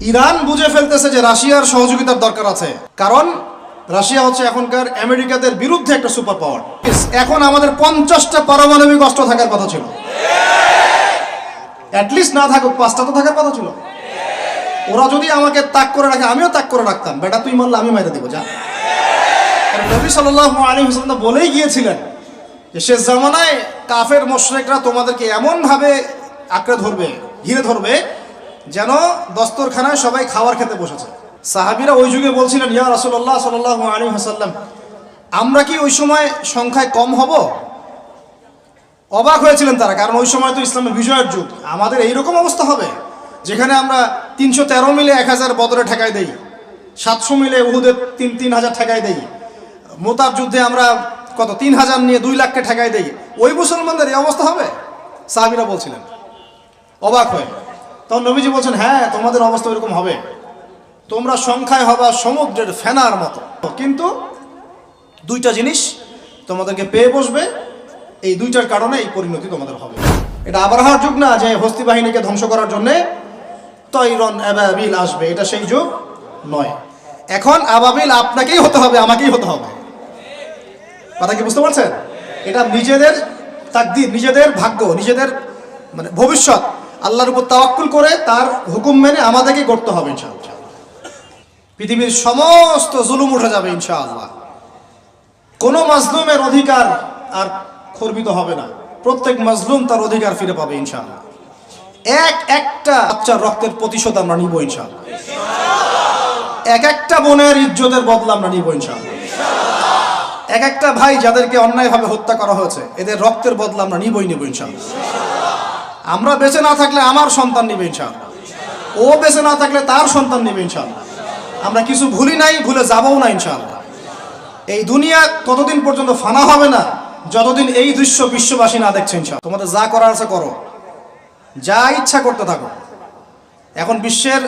Iran বুঝে ফেলতেছে যে রাশিয়ার সহযোগিতার দরকার আছে, কারণ রাশিয়া হচ্ছে এখনকার আমেরিকাদের বিরুদ্ধে একটা সুপার পাওয়ার। এখন আমাদের 50টা পারমাণবিক অস্ত্র থাকার কথা ছিল, অ্যাটলিস্ট না থাকুক 5টা তো থাকার কথা ছিল। ওরা যদি আমাকে তাক করে রাখে আমিও তাক করে রাখতাম, বেটা তুই মারলে আমি মেরে দেবো যা। নবী সাল্লাল্লাহু আলাইহি ওয়াসাল্লাম বলেই গিয়েছিলেন যে শেষ জামানায় কাফের মুশরিকরা তোমাদেরকে এমন ভাবে আঁকড়ে ধরবে, ঘিরে ধরবে, যেন দস্তরখানায় সবাই খাবার খেতে বসেছে। সাহাবীরা ওই যুগে বলছিলেন, ইয়া রাসূলুল্লাহ সাল্লাল্লাহু আলাইহি ওয়াসাল্লাম, আমরা কি ওই সময় সংখ্যায় কম হব? অবাক হয়েছিলেন তারা, কারণ ওই সময় তো ইসলামের বিজয়ের যুগ। আমাদের এইরকম অবস্থা হবে যেখানে আমরা 313 মিলে 1000 বদরে ঠেকাই দেই, 700 মিলে উহুদে 3000 ঠেকাই দেই, মোতার যুদ্ধে আমরা কত 3000 নিয়ে 2 লাখকে ঠেকাই দেই, ওই মুসলমানদের এই অবস্থা হবে? সাহাবীরা বলছিলেন অবাক হয়ে। তখন নবীজি বলছেন, হ্যাঁ তোমাদের অবস্থা এরকম হবে, তোমরা সংখ্যায় হবা সমুদ্রের ফেনার মতো, কিন্তু 2টা জিনিস তোমাদেরকে পেয়ে বসবে, এই 2টার কারণে এই পরিণতি তোমাদের হবে। এটা আবরাহার যুগ না যে হস্তি বাহিনীকে ধ্বংস করার জন্য তৈরন আবাবিল আসবে, এটা সেই যুগ নয়। এখন আবাবিল আপনাকেই হতে হবে, আমাকেই হতে হবে। কথা কি বুঝতে পারছেন? এটা নিজেদের তাকদীর, নিজেদের ভাগ্য, নিজেদের মানে ভবিষ্যৎ, আল্লাহর উপর তাওয়াক্কুল করে তার হুকুম মেনে আমাদেরকে করতে হবে ইনশাআল্লাহ। পৃথিবীর সমস্ত জুলুম উঠে যাবে ইনশাআল্লাহ, কোনো মাজলুমের অধিকার আর খর্বিত হবে না, প্রত্যেক মাজলুম তার অধিকার ফিরে পাবে ইনশাআল্লাহ। একটা বাচ্চার রক্তের প্রতিশোধ আমরা নিব ইনশাআল্লাহ, একটা বোনের ইজ্জতের বদলা আমরা নিব ইনশাআল্লাহ, একটা ভাই যাদেরকে অন্যায়ভাবে হত্যা করা হয়েছে এদের রক্তের বদলা আমরা নিবই নিব ইনশাআল্লাহ। আমরা বেঁচে না থাকলে আমার সন্তান নিবে ইনশাআল্লাহ, ও বেঁচে না থাকলে তার সন্তান নিবে ইনশাআল্লাহ। আমরা কিছু ভুলি নাই, ভুলে যাবও না ইনশাআল্লাহ। এই দুনিয়া ততদিন পর্যন্ত ফানা হবে না যতদিন এই দৃশ্য বিশ্ববাসী না দেখছে ইনশাআল্লাহ। তোমাদের যা করার আছে করো, যা ইচ্ছা করতে থাকো। এখন বিশ্বের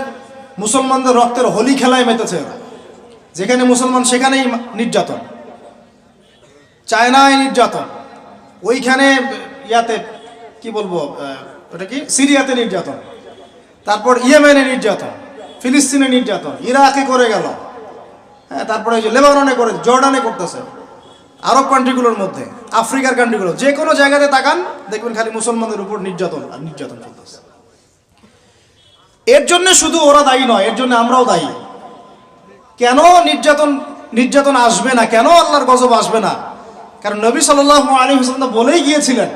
মুসলমানদের রক্তের হোলি খেলায় মেতেছে, যেখানে মুসলমান সেখানেই নির্যাতন, চায়নায় নির্যাতন, ওইখানে ইয়াতে কি বলবো ওটা কি সিরিয়াতে নির্যাতন, তারপর ইয়েমেনে নির্যাতন, ফিলিস্তিনে নির্যাতন, ইরাকে করে গেল, হ্যাঁ, তারপরে ওই যে লেবাননে করে, জর্ডানে করতেছে, আরব কান্ট্রিগুলোর মধ্যে, আফ্রিকার কান্ট্রিগুলো, যে কোনো জায়গাতে তাকান দেখবেন খালি মুসলমানদের উপর নির্যাতন আর নির্যাতন চলতেছে। এর জন্য শুধু ওরা দায়ী নয়, এর জন্য আমরাও দায়ী। কেন নির্যাতন আসবে না, কেন আল্লাহর গজব আসবে না? কারণ নবী সাল্লাল্লাহু আলাইহি ওয়াসাল্লাম বলেই গিয়েছিলেন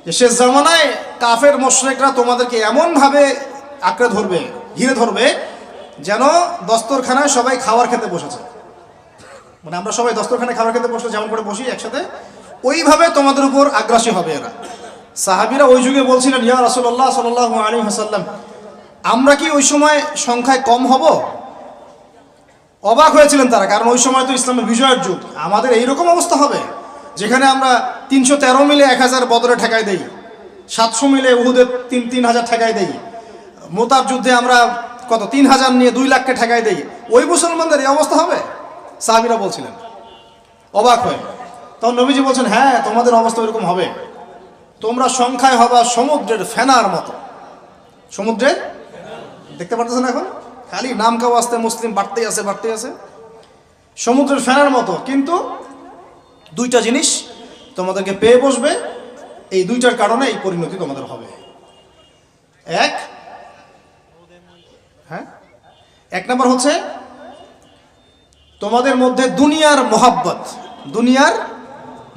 যে শেষ জামানায় কাফের মুশরিকরা তোমাদেরকে এমন ভাবে আঁকড়ে ধরবে, ঘিরে ধরবে, যেন দস্তরখানায় সবাই খাবার খেতে বসেছে। মানে আমরা সবাই দস্তরখানায় খাবার খেতে বসলে যেমন করে বসি একসাথে, ওইভাবে তোমাদের উপর আগ্রাসী হবে এরা। সাহাবীরা ওই যুগে বলছিলেন, ইয়া রাসূলুল্লাহ সাল্লাল্লাহু আলাইহি ওয়াসাল্লাম, আমরা কি ওই সময় সংখ্যায় কম হব? অবাক হয়েছিলেন তারা, কারণ ওই সময় তো ইসলামের বিজয়ের যুগ। আমাদের এইরকম অবস্থা হবে যেখানে আমরা 313 মিলে 1000 বদরে ঠেকাই দেই, 700 মিলে উহুদে 3000 ঠেকাই দেই, মোতার যুদ্ধে আমরা কত 3000 নিয়ে 2 লাখকে ঠেকাই দেই, ওই মুসলমানদের এই অবস্থা হবে? সাহাবীরা বলছিলেন অবাক হয়ে। তখন নবীজি বলছেন, হ্যাঁ তোমাদের অবস্থা এরকম হবে, তোমরা সংখ্যায় হবা সমুদ্রের ফেনার মতো। সমুদ্রের, দেখতে পারতেছেন এখন খালি নাম কাও আসতে মুসলিম বাড়তেই আছে, সমুদ্রের ফেনার মতো, কিন্তু 2টা জিনিস তোমাদেরকে পেয়ে বসবে, এই 2টার কারণে এই পরিণতি তোমাদের হবে। এক নম্বর হচ্ছে তোমাদের মধ্যে দুনিয়ার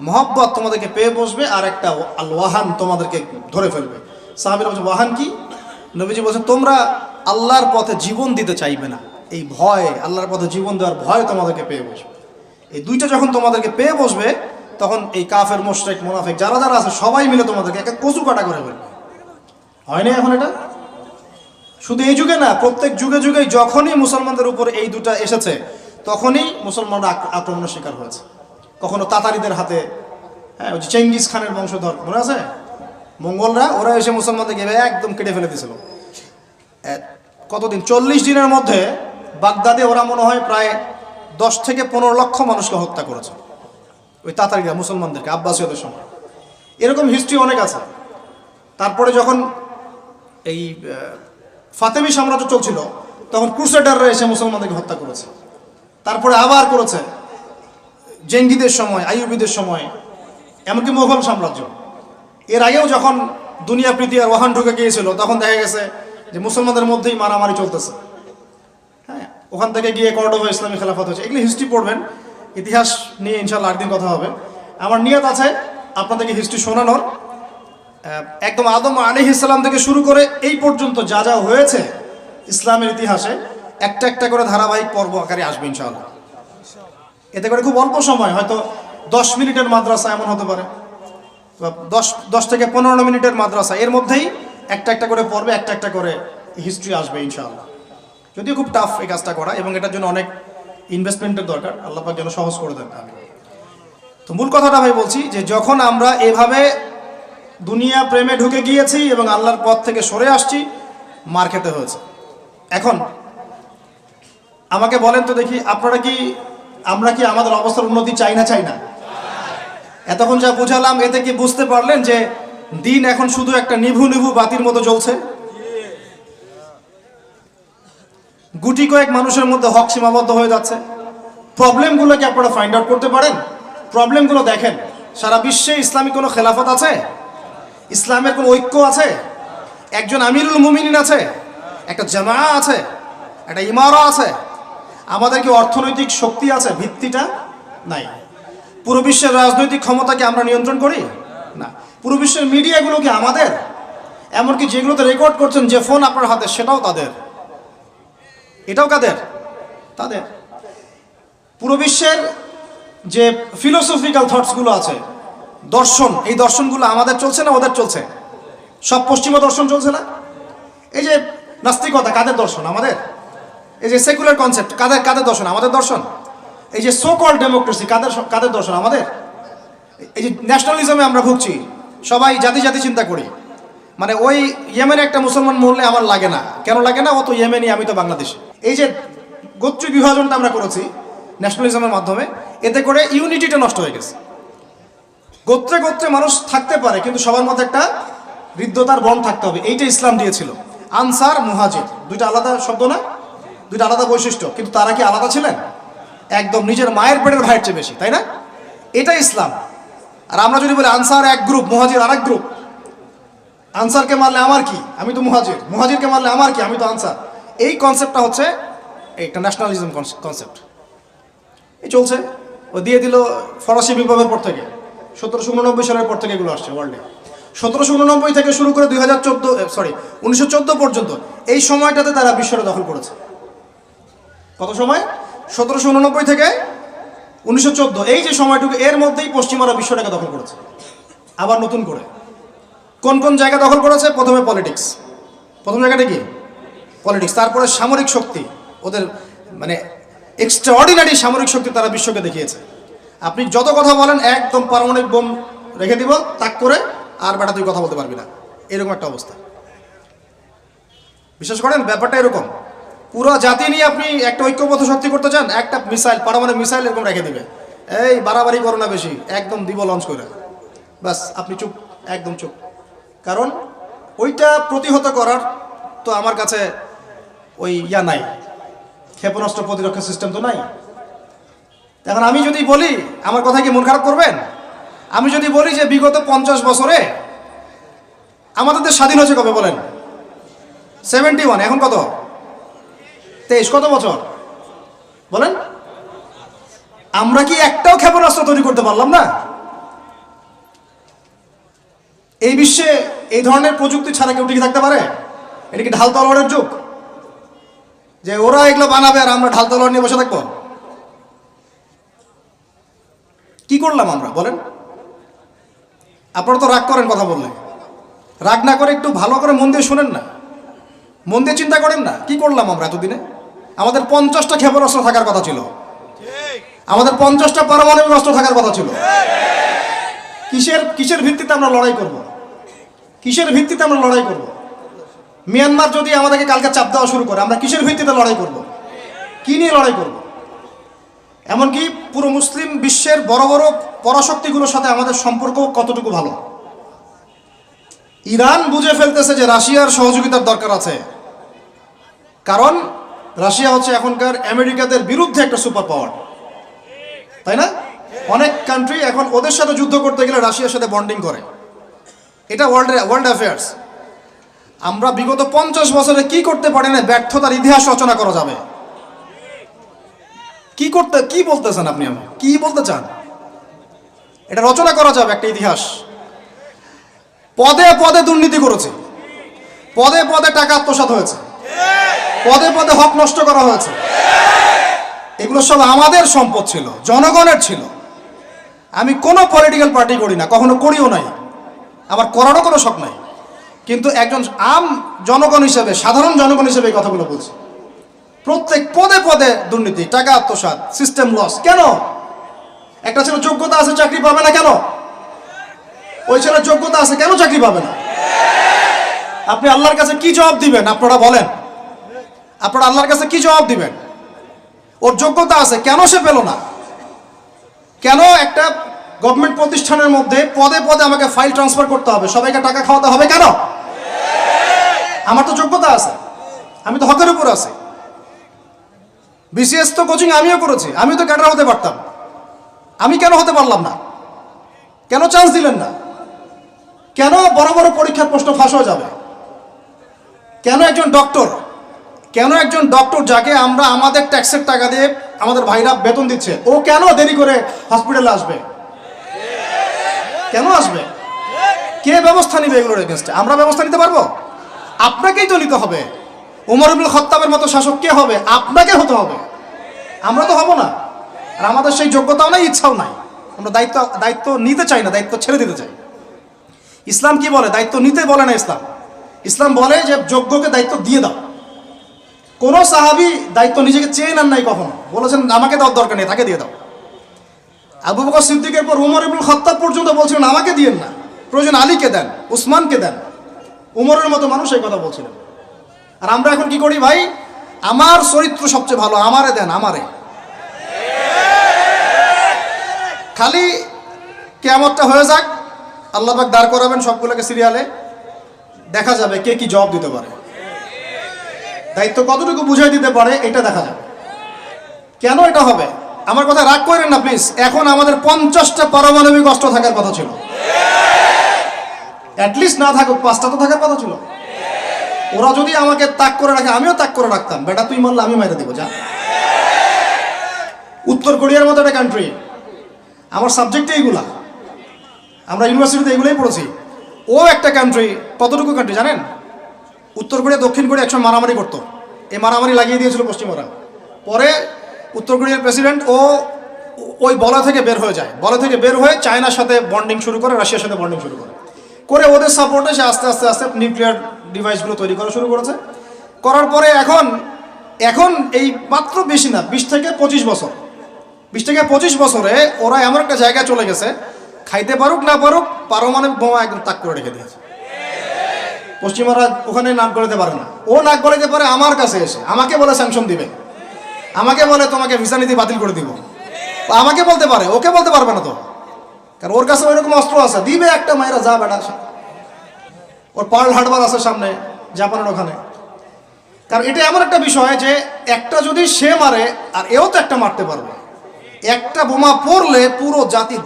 মহব্বত তোমাদেরকে পেয়ে বসবে, আর একটা আল ওয়াহান তোমাদেরকে ধরে ফেলবে। সাহাবীরা বলছে, ওয়াহান কি? নবীজি বলছেন, তোমরা আল্লাহর পথে জীবন দিতে চাইবে না, এই ভয়, আল্লাহর পথে জীবন দেওয়ার ভয় তোমাদেরকে পেয়ে বসবে। এই 2টা যখন তোমাদেরকে পেয়ে বসবে, তখন এই কাফের মুশরিক মুনাফিক যারা আছে সবাই মিলে তোমাদেরকে একটা কচু কাটা করে ফেলবে। হয়নি এখন এটা? শুধু এই যুগে না, প্রত্যেক যুগে যুগে যখনই মুসলমানদের উপর এই 2টা এসেছে, তখনই মুসলমানরা আক্রমণের শিকার হয়েছে। কখনো তাতারিদের হাতে, হ্যাঁ, ওই যে চেঙ্গিস খানের বংশধর মনে আছে, মঙ্গলরা, ওরা এসে মুসলমানদেরকে একদম কেটে ফেলে দিয়েছিল। কতদিন, 40 দিনের মধ্যে বাগদাদে ওরা মনে হয় প্রায় 10 থেকে 15 লক্ষ মানুষকে হত্যা করেছে, ওই তাতারিরা মুসলমানদেরকে, আব্বাসীয়দের সময়। এরকম হিস্ট্রি অনেক আছে। তারপরে যখন এই ফাতেমি সাম্রাজ্য চলছিল, তখন ক্রুসেডাররা এসে মুসলমানদেরকে হত্যা করেছে। তারপরে আবার করেছে জেঙ্গিদের সময়, আইয়ুবীদের সময়, এমনকি মোগল সাম্রাজ্য। এর আগেও যখন দুনিয়া প্রীতি আর ওয়াহান ঢুকে গিয়েছিল, তখন দেখা গেছে যে মুসলমানদের মধ্যেই মারামারি চলতেছে। হ্যাঁ, ওখান থেকে গিয়ে কর্ডোবা ইসলামী খেলাফত হয়েছে। এগুলি হিস্ট্রি পড়বেন, ইতিহাস নিয়ে ইনশাল্লাহ আরেকদিন কথা হবে। আমার নিয়ত আছে আপনাদেরকে হিস্ট্রি শোনানোর, একদম আদম আলাইহিস সালাম থেকে শুরু করে এই পর্যন্ত যা যা হয়েছে ইসলামের ইতিহাসে একটা একটা করে ধারাবাহিক পর্ব আকারে আসবে ইনশাআল্লাহ। এতে করে খুব অল্প সময়, হয়তো 10 মিনিটের মাদ্রাসা এমন হতে পারে, 10 থেকে 15 মিনিটের মাদ্রাসা, এর মধ্যেই একটা একটা করে পর্বে একটা একটা করে হিস্ট্রি আসবে ইনশাআল্লাহ। যদিও খুব টাফ এই কাজটা করা, এবং এটার জন্য অনেক ইনভেস্টমেন্টের দরকার। আল্লাহ পাক যেন সহজ করে দেন। তো মূল কথাটা ভাই বলছি যে যখন আমরা এভাবে দুনিয়া প্রেমে ঢুকে গিয়েছি এবং আল্লাহর পথ থেকে সরে আসছি, মার খেতে হয়েছে। এখন আমাকে বলেন তো দেখি, আমরা কি আমাদের অবস্থার উন্নতি চাই না? এতক্ষণ যা বুঝালাম, এতে কি বুঝতে পারলেন যে দিন এখন শুধু একটা নিভু নিভু বাতির মতো জ্বলছে? গুটি কয়েক মানুষের মধ্যে হক সীমাবদ্ধ হয়ে যাচ্ছে। প্রবলেমগুলোকে আপনারা ফাইন্ড আউট করতে পারেন? প্রবলেমগুলো দেখেন। সারা বিশ্বে ইসলামিক কোনো খেলাফত আছে? ইসলামের কোনো ঐক্য আছে? একজন আমিরুল মুমিনিন আছে? একটা জামা আছে? একটা ইমারা আছে? আমাদের কি অর্থনৈতিক শক্তি আছে? ভিত্তিটা নাই। পুরো বিশ্বের রাজনৈতিক ক্ষমতাকে আমরা নিয়ন্ত্রণ করি না। পুরো বিশ্বের মিডিয়াগুলো কি আমাদের? এমনকি যেগুলোতে রেকর্ড করছেন, যে ফোন আপনার হাতে, সেটাও তাদের। এটাও কাদের? তাদের। পুরো বিশ্বের যে ফিলোসফিক্যাল থটসগুলো আছে, দর্শন, এই দর্শনগুলো আমাদের চলছে না ওদের চলছে? সব পশ্চিমা দর্শন চলছে না? এই যে নাস্তিকতা, কাদের দর্শন? আমাদের। এই যে সেকুলার কনসেপ্ট, কাদের দর্শন? আমাদের দর্শন। এই যে সো কল্ড ডেমোক্রেসি, কাদের দর্শন? আমাদের। এই যে ন্যাশনালিজমে আমরা ভুগছি, সবাই জাতি জাতি চিন্তা করি। মানে ওই ইয়েমেনে একটা মুসলমান মরলে আমার লাগে না, কেন লাগে না? ও তো ইয়েমেনি, আমি তো বাংলাদেশি। এই যে গোত্রীয় বিভাজনটা আমরা করেছি ন্যাশনালিজমের মাধ্যমে, এতে করে ইউনিটিটা নষ্ট হয়ে গেছে। গোত্রে গোত্রে মানুষ থাকতে পারে, কিন্তু সবার মধ্যে একটা হৃদ্যতার বন্ড থাকতে হবে। এইটা ইসলাম দিয়েছিল। আনসার, মুহাজির, দুইটা আলাদা শব্দ না? দুইটা আলাদা বৈশিষ্ট্য, কিন্তু তারা কি আলাদা ছিলেন? একদম নিজের মায়ের পেটের ভাইয়ের চেয়ে বেশি, তাই না? এটা ইসলাম। আর আমরা যদি বলি আনসার এক গ্রুপ, মুহাজির আর এক গ্রুপ, আনসারকে মারলে আমার কি, আমি তো মুহাজির, মুহাজিরকে মারলে আমার কি, আমি তো আনসার। এই কনসেপ্টটা হচ্ছে একটা ন্যাশনালিজম কনসেপ্ট। এই চলছে। ও দিয়ে দিল ফরাসি বিপ্লবের পর থেকে, 1789 সালের পর থেকে এগুলো আসছে ওয়ার্ল্ডে। 1789 থেকে শুরু করে 1914 পর্যন্ত, এই সময়টাতে তারা বিশ্বটা দখল করেছে। কত সময়? 1789 থেকে 1914, এই যে সময়টুকু, এর মধ্যেই পশ্চিমারা বিশ্বটাকে দখল করেছে আবার নতুন করে। কোন কোন জায়গা দখল করেছে? প্রথমে পলিটিক্স, প্রথম জায়গাটা কি? পলিটিক্স। তারপরে সামরিক শক্তি, ওদের মানে এক্সট্রাঅর্ডিনারি সামরিক শক্তি তারা বিশ্বকে দেখিয়েছে। আপনি যত কথা বলেন, একদম পারমাণবিক বোম রেখে দিব তাক করে, আর বেটা তুই কথা বলতে পারবি না, এরকম একটা অবস্থা। বিশ্বাস করেন ব্যাপারটা এরকম। পুরো জাতি নিয়ে আপনি একটা ঐক্যবদ্ধ শক্তি করতে চান, একটা মিসাইল, পারমাণবিক মিসাইল এরকম রেখে দিবে, এই বাড়াবাড়ি করো না বেশি, একদম দিব লঞ্চ করে, ব্যাস আপনি চুপ, একদম চুপ। কারণ ওইটা প্রতিহত করার তো আমার কাছে ওই নাই, ক্ষেপণাস্ত্র প্রতিরক্ষা সিস্টেম তো নাই। এখন আমি যদি বলি, আমার কথা কি মন খারাপ করবেন? আমি যদি বলি যে বিগত 50 বছরে আমাদের দেশ স্বাধীন হয়েছে কবে বলেন? 71, এখন কত? 23, কত বছর বলেন? আমরা কি একটাও ক্ষেপণাস্ত্র তৈরি করতে পারলাম না? এই বিশ্বে এই ধরনের প্রযুক্তি ছাড়া কেউ টিকে থাকতে পারে? এটা কি ঢাল তলোয়ারের যুগ, যে ওরা এগুলো বানাবে আর আমরা ঢাল তলোয়ার নিয়ে বসে থাকবো? কি করলাম আমরা বলেন? আপনারা তো রাগ করেন কথা বললে, রাগ না করে একটু ভালো করে মন দিয়ে শুনেন না, মন দিয়ে চিন্তা করেন না। কি করলাম আমরা এতদিনে? আমাদের 50টা ক্ষেপণাস্ত্র থাকার কথা ছিল, আমাদের 50টা পারমাণবিক অস্ত্র থাকার কথা ছিল। কিসের ভিত্তিতে আমরা লড়াই করব? কিসের ভিত্তিতে আমরা লড়াই করব? মিয়ানমার যদি আমাদেরকে কালকে চাপ দেওয়া শুরু করে, আমরা কিসের ভিত্তিতে লড়াই করব? কি নিয়ে লড়াই করব? এমনকি পুরো মুসলিম বিশ্বের বড় বড় পরাশক্তিগুলোর সাথে আমাদের সম্পর্ক কতটুকু ভালো? ইরান বুঝে ফেলতেছে যে রাশিয়ার সহযোগিতার দরকার আছে, কারণ রাশিয়া হচ্ছে এখনকার আমেরিকাদের বিরুদ্ধে একটা সুপার পাওয়ার, তাই না? অনেক কান্ট্রি এখন ওদের সাথে যুদ্ধ করতে গেলে রাশিয়ার সাথে বন্ডিং করে। এটা ওয়ার্ল্ড অ্যাফেয়ার্স। আমরা বিগত 50 বছরে কি করতে পারি না, ব্যর্থতার ইতিহাস রচনা করা যাবে। কি বলতেছেন আপনি? আমি কি বলতে চান? এটা রচনা করা যাবে একটা ইতিহাস। পদে পদে দুর্নীতি করেছে, পদে পদে টাকা আত্মসাৎ হয়েছে, পদে পদে হক নষ্ট করা হয়েছে। এগুলো সব আমাদের সম্পদ ছিল, জনগণের ছিল। আমি কোনো পলিটিক্যাল পার্টি করি না, কখনো করিও নাই, আমার করারও কোনো শখ নাই। কিন্তু একজন আম জনগণ হিসেবে, সাধারণ জনগণ হিসেবে এই কথাগুলো বলছি। প্রত্যেক পদে পদে দুর্নীতি, টাকা আত্মসাৎ, সিস্টেম লস। কেন? একটা ছেলে যোগ্যতা আছে, চাকরি পাবে না কেন? ওই ছেলের যোগ্যতা আছে, কেন চাকরি পাবে না? আপনি আল্লাহর কাছে কি জবাব দিবেন? আপনারা বলেন, আপনারা আল্লাহর কাছে কি জবাব দিবেন? ওর যোগ্যতা আছে, কেন সে পেল না? কেন একটা গভর্নমেন্ট প্রতিষ্ঠানের মধ্যে পদে পদে আমাকে ফাইল ট্রান্সফার করতে হবে, সবাইকে টাকা খাওয়াতে হবে কেন? আমার তো যোগ্যতা আছে, আমি তো হকের উপর আছি। বিসিএস তো কোচিং আমিও করেছি, আমিও তো ক্যাডার হতে পারতাম, আমি কেন হতে পারলাম না? কেন চান্স দিলেন না? কেন বড় বড় পরীক্ষার প্রশ্ন ফাঁস হয়ে যাবে? কেন একজন ডক্টর যাকে আমরা আমাদের ট্যাক্সের টাকা দিয়ে আমাদের ভাইরা বেতন দিচ্ছে, ও কেন দেরি করে হসপিটালে আসবে? কেন আসবে? কে ব্যবস্থা নিবে এগুলোর এগেনস্টে? আমরা ব্যবস্থা নিতে পারবো? আপনাকেই তো নিতে হবে। উমর ইবনুল খাত্তাবের মতো শাসক কে হবে? আপনাকে হতে হবে, আমরা তো হব না। আর আমাদের সেই যোগ্যতাও নাই, ইচ্ছাও নাই। আমরা দায়িত্ব নিতে চাই না, দায়িত্ব ছেড়ে দিতে চাই। ইসলাম কি বলে? দায়িত্ব নিতে বলে না ইসলাম বলে যে যোগ্যকে দায়িত্ব দিয়ে দাও। কোন সাহাবী দায়িত্ব নিজেকে চেয়ে নেন নাই কখনো, বলেছেন আমাকে দেওয়ার দরকার নেই, তাকে দিয়ে দাও। আবু বকর সিদ্দিকের পর উমর ইবনুল খাত্তাব পর্যন্ত বলছিলেন আমাকে দিয়েন না, প্রয়োজন আলীকে দেন, উসমানকে দেন। উমরের মতো মানুষ এই কথা বলছিলেন। আর আমরা এখন কি করি ভাই? আমার চরিত্র সবচেয়ে ভালো, আমারে দেন, আমারে। খালি কিয়ামতটা হয়ে যাক, আল্লাহ পাক দাঁড় করাবেন সবগুলোকে সিরিয়ালে, দেখা যাবে কে কি জবাব দিতে পারে, দায়িত্ব কতটুকু বুঝাই দিতে পারে, এটা দেখা যাবে। কেন এটা হবে? আমার কথা রাগ করেন না প্লিজ। এখন আমাদের 50টা পারমাণবিক অস্ত্র থাকার কথা ছিল, অ্যাটলিস্ট না থাকুক 5টা তো থাকার কথা ছিল। ওরা যদি আমাকে তাক করে রাখে, আমিও তাক করে রাখতাম। বেটা তুই মারলে আমি মেরে দেবো, যা। উত্তর কোরিয়ার মতো একটা কান্ট্রি, আমার সাবজেক্টে এইগুলা, আমরা ইউনিভার্সিটিতে এগুলোই পড়েছি। ও একটা কান্ট্রি, কতটুকু কান্ট্রি জানেন? উত্তর কোরিয়া দক্ষিণ কোরিয়া একসময় মারামারি করতো, এই মারামারি লাগিয়ে দিয়েছিল পশ্চিমরা। পরে উত্তর কোরিয়ার প্রেসিডেন্ট ওই বলা থেকে বের হয়ে যায়, বলা থেকে বের হয়ে চায়নার সাথে বন্ডিং শুরু করে, রাশিয়ার সাথে বন্ডিং শুরু করে, ওদের সাপোর্টে সে আস্তে আস্তে আস্তে নিউক্লিয়ার ডিভাইসগুলো তৈরি করা শুরু করেছে। করার পরে এখন এই মাত্র বেশি না, 20 থেকে 25 বছরে ওরা এমন একটা জায়গায় চলে গেছে, খাইতে পারুক না পারুক পারমাণবিক বোমা একদম তাক করে রেখে দিয়েছে। পশ্চিমারা ওখানে নাক গলাতে পারে না, ও নাক গলাতে পারে আমার কাছে এসে, আমাকে বলে স্যাংশন দিবে, আমাকে বলে তোমাকে ভিসা নীতি বাতিল করে দিব, আমাকে বলতে পারে, ওকে বলতে পারবে না তো, কারণ ওর কাছে ওইরকম অস্ত্র আছে, দিবে একটা মায়েরা, যা বেটা। ওর পার্ল হারবার আছে সামনে জাপানের ওখানে। কারণ এটা এমন একটা বিষয় যে একটা যদি সে মারে, আর এও তো একটা মারতে পারবে। একটা বোমা পড়লে পুরো জাতি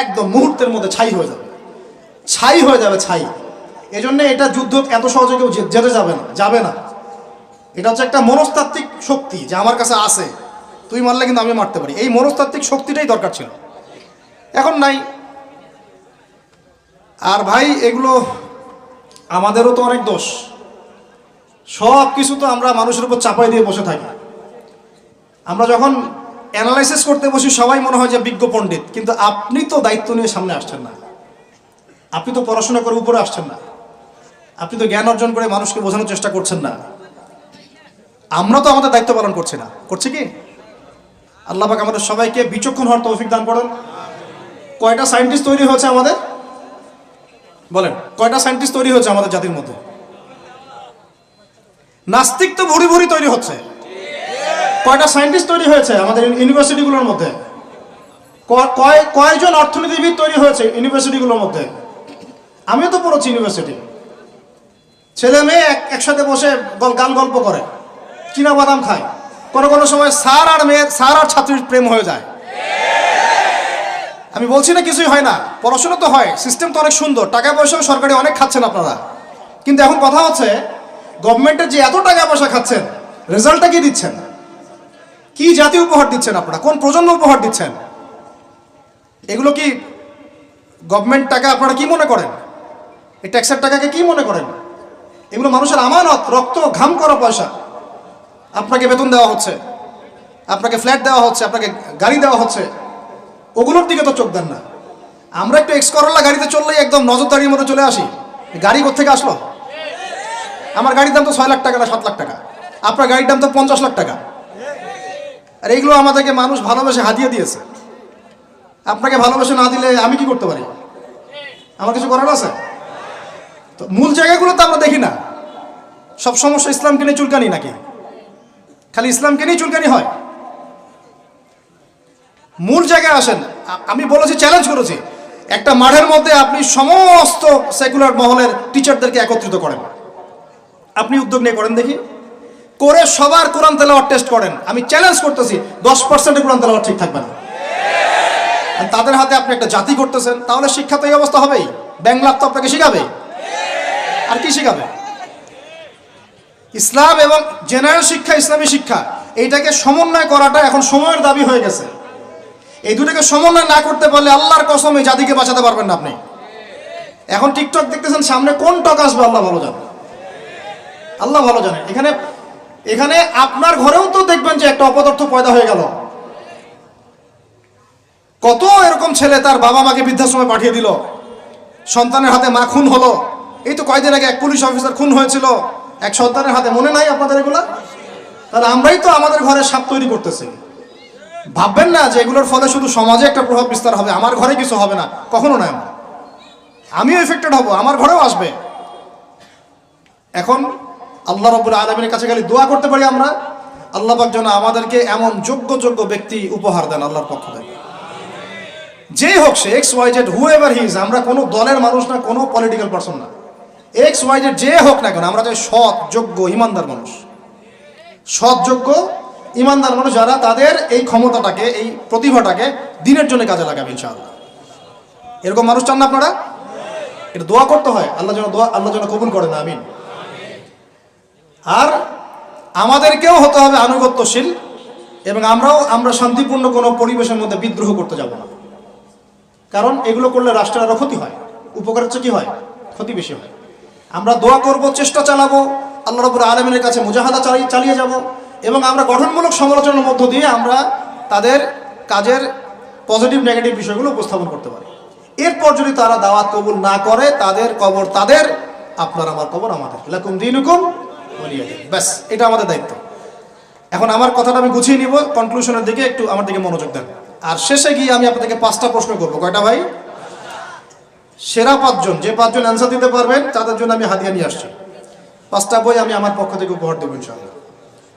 একদম মুহূর্তের মধ্যে ছাই হয়ে যাবে, ছাই। এজন্য এটা যুদ্ধ এত সহজে কেউ যেতে যাবে না। এটা হচ্ছে একটা মনস্তাত্ত্বিক শক্তি যে আমার কাছে আছে, তুই মারলে কিন্তু আমি মারতে পারি। এই মনস্তাত্ত্বিক শক্তিটাই দরকার ছিল, এখন নাই। আর ভাই এগুলো আমাদেরও তো অনেক দোষ, সব কিছু তো আমরা মানুষের উপর চাপাই দিয়ে বসে থাকি। আমরা যখন অ্যানালাইসিস করতে বসি সবাই মনে হয় যে বিজ্ঞ পণ্ডিত, কিন্তু আপনি তো দায়িত্ব নিয়ে সামনে আসছেন না, আপনি তো পড়াশোনা করে উপরে আসছেন না, আপনি তো জ্ঞান অর্জন করে মানুষকে বোঝানোর চেষ্টা করছেন না। আমরা তো আমাদের দায়িত্ব পালন করছি কি? আল্লাহ পাক আমাদের সবাইকে বিচক্ষণ হওয়ার তৌফিক দান করেন। কয়টা সায়েন্টিস্ট তৈরি হয়েছে আমাদের? বলেন, কয়টা সায়েন্টিস্ট তৈরি হয়েছে আমাদের জাতির মধ্যে? নাস্তিক তো ভুরি ভুরি তৈরি হচ্ছে। কয়টা সায়েন্টিস্ট তৈরি হয়েছে আমাদের ইউনিভার্সিটিগুলোর মধ্যে? কয়জন অর্থনীতিবিদ তৈরি হয়েছে ইউনিভার্সিটিগুলোর মধ্যে? আমিও তো পড়েছি ইউনিভার্সিটি। ছেলে মেয়ে একসাথে বসে গাল গল্প করে, চীনা বাদাম খায়, কোনো কোনো সময় স্যার আর ছাত্রীর প্রেম হয়ে যায়। আমি বলছি না কিছুই হয় না, পড়াশোনা তো হয়, সিস্টেম তো অনেক সুন্দর, টাকা পয়সাও সরকারি অনেক খাচ্ছেন আপনারা। কিন্তু এখন কথা হচ্ছে গভর্নমেন্টের যে এত টাকা পয়সা খাচ্ছেন, রেজাল্টটা কি দিচ্ছেন? কি জাতীয় উপহার দিচ্ছেন আপনারা? কোন প্রজন্ম উপহার দিচ্ছেন? এগুলো কি গভর্নমেন্ট টাকা আপনারা কি মনে করেন? এই ট্যাক্সের টাকাকে কি মনে করেন? এগুলো মানুষের আমানত, রক্ত ঘাম করা পয়সা। আপনাকে বেতন দেওয়া হচ্ছে, আপনাকে ফ্ল্যাট দেওয়া হচ্ছে, আপনাকে গাড়ি দেওয়া হচ্ছে, ওগুলোর দিকে তো চোখ দেন না। আমরা একটু এক্স করোলা গাড়িতে চললেই একদম নজরদারির মতো চলে আসি। গাড়ি কোত্থেকে আসলো? আমার গাড়ির দাম তো 6 লাখ টাকা না 7 লাখ টাকা, আপনার গাড়ির দাম তো 50 লাখ টাকা। আর এইগুলো আমাদেরকে মানুষ ভালোবেসে হাতিয়ে দিয়েছে। আপনাকে ভালোবেসে না দিলে আমি কি করতে পারি? আমার কিছু করার আছে? তো মূল জায়গাগুলো তো আমরা দেখি না। সব সমস্যা ইসলামকে নিয়ে চুলকানি নাকি? খালি ইসলামকে নিয়ে চুলকানি হয়? মূল জায়গায় আসেন। আমি বলেছি, চ্যালেঞ্জ করেছি, একটা মাঠের মধ্যে আপনি সমস্ত সেকুলার মহলের টিচারদেরকে একত্রিত করেন, আপনি উদ্যোগ নিয়ে করেন দেখি, করে সবার কোরআন তেলাওয়াত টেস্ট করেন। আমি চ্যালেঞ্জ করতেছি 10% কোরআন তেলাওয়াত ঠিক থাকবে না। তাদের হাতে আপনি একটা জাতি করতেছেন, তাহলে শিক্ষা তো এই অবস্থা হবেই। ব্যাংলাপ তো আপনাকে শিখাবে, আর কি শিখাবে? ইসলাম এবং জেনারেল শিক্ষা, ইসলামী শিক্ষা, এইটাকে সমন্বয় করাটা এখন সময়ের দাবি হয়ে গেছে। এই দুটোকে সমন্বয় না করতে পারলে আল্লাহর কসম এই জাতিকে বাঁচাতে পারবেন না আপনি। এখন টিকটক দেখতেছেন, সামনে কোন টক আসবে আল্লাহ ভালো জানে, আল্লাহ ভালো জানে। এখানে আপনার ঘরেও তো দেখবেন যে একটা অপদার্থ পয়দা হয়ে গেল। কত এরকম ছেলে তার বাবা মাকে বৃদ্ধাশ্রমে পাঠিয়ে দিল, সন্তানের হাতে মা খুন হলো। এই তো কয়েকদিন আগে এক পুলিশ অফিসার খুন হয়েছিল এক সন্তানের হাতে, মনে নাই আপনাদের এগুলা? তাহলে আমরাই তো আমাদের ঘরে সাপ তৈরি করতেছি। ভাববেন না যে এগুলোর ফলে শুধু সমাজে একটা প্রভাব বিস্তার হবে, আমার ঘরে কিছু হবে না, কখনো নয়। আমিও এফেক্টেড হব, আমার ঘরেও আসবে। এখন আল্লাহ রাব্বুল আলামিনের কাছে খালি দোয়া করতে পারি আমরা, আল্লাহ পাক যেন আমাদেরকে এমন যোগ্য ব্যক্তি উপহার দেন আল্লাহর পক্ষ থেকে। যেই হোক সে XYZ, হুএভার হি ইজ, আমরা কোনো দলের মানুষ না, কোনো পলিটিক্যাল পারসন না। XYZ যে হোক না কেন, আমরা চাই সৎ, যোগ্য, ইমানদার মানুষ। সৎ, যোগ্য, ইমানদার মানুষ যারা তাদের এই ক্ষমতাটাকে, এই প্রতিভাটাকে দিনের জন্য কাজে লাগাবে ইনশাআল্লাহ। এরকম মানুষ চান না আপনারা? এটা দোয়া করতে হয়, আল্লাহ যেন কবুল করেন, আমিন। আর আমাদেরকেও হতে হবে আনুগত্যশীল, এবং আমরা শান্তিপূর্ণ কোনো পরিবেশের মধ্যে বিদ্রোহ করতে যাব না। কারণ এগুলো করলে রাষ্ট্রের আরো ক্ষতি হয়, উপকারের চেয়ে কি হয়? ক্ষতি বেশি হয়। আমরা দোয়া করব, চেষ্টা চালাবো, আল্লাহ রাব্বুল আলামিনের কাছে মুজাহাদা চালিয়ে যাব, এবং আমরা গঠনমূলক সমালোচনার মধ্য দিয়ে আমরা তাদের কাজের পজিটিভ নেগেটিভ বিষয়গুলো উপস্থাপন করতে পারি। এরপর যদি তারা দাওয়াত কবুল না করে, তাদের কবর তাদের, আপনার আমার কবর আমাদের। লাকুম দীনুকুম ওয়ালিয়া দীন। ব্যাস, এটা আমাদের দায়িত্ব। এখন আমার কথাটা আমি গুছিয়ে নিব, কনক্লুশনের দিকে একটু আমার দিকে মনোযোগ দেন। আর শেষে গিয়ে আমি আপনাদেরকে 5টা প্রশ্ন করবো। কয়টা ভাই? সেরা 5 জন, যে 5 জন অ্যান্সার দিতে পারবেন তাদের জন্য আমি হাদিয়া নিয়ে আসছি। 5টা বই আমি আমার পক্ষ থেকে উপহার দেবো ইনশাআল্লাহ।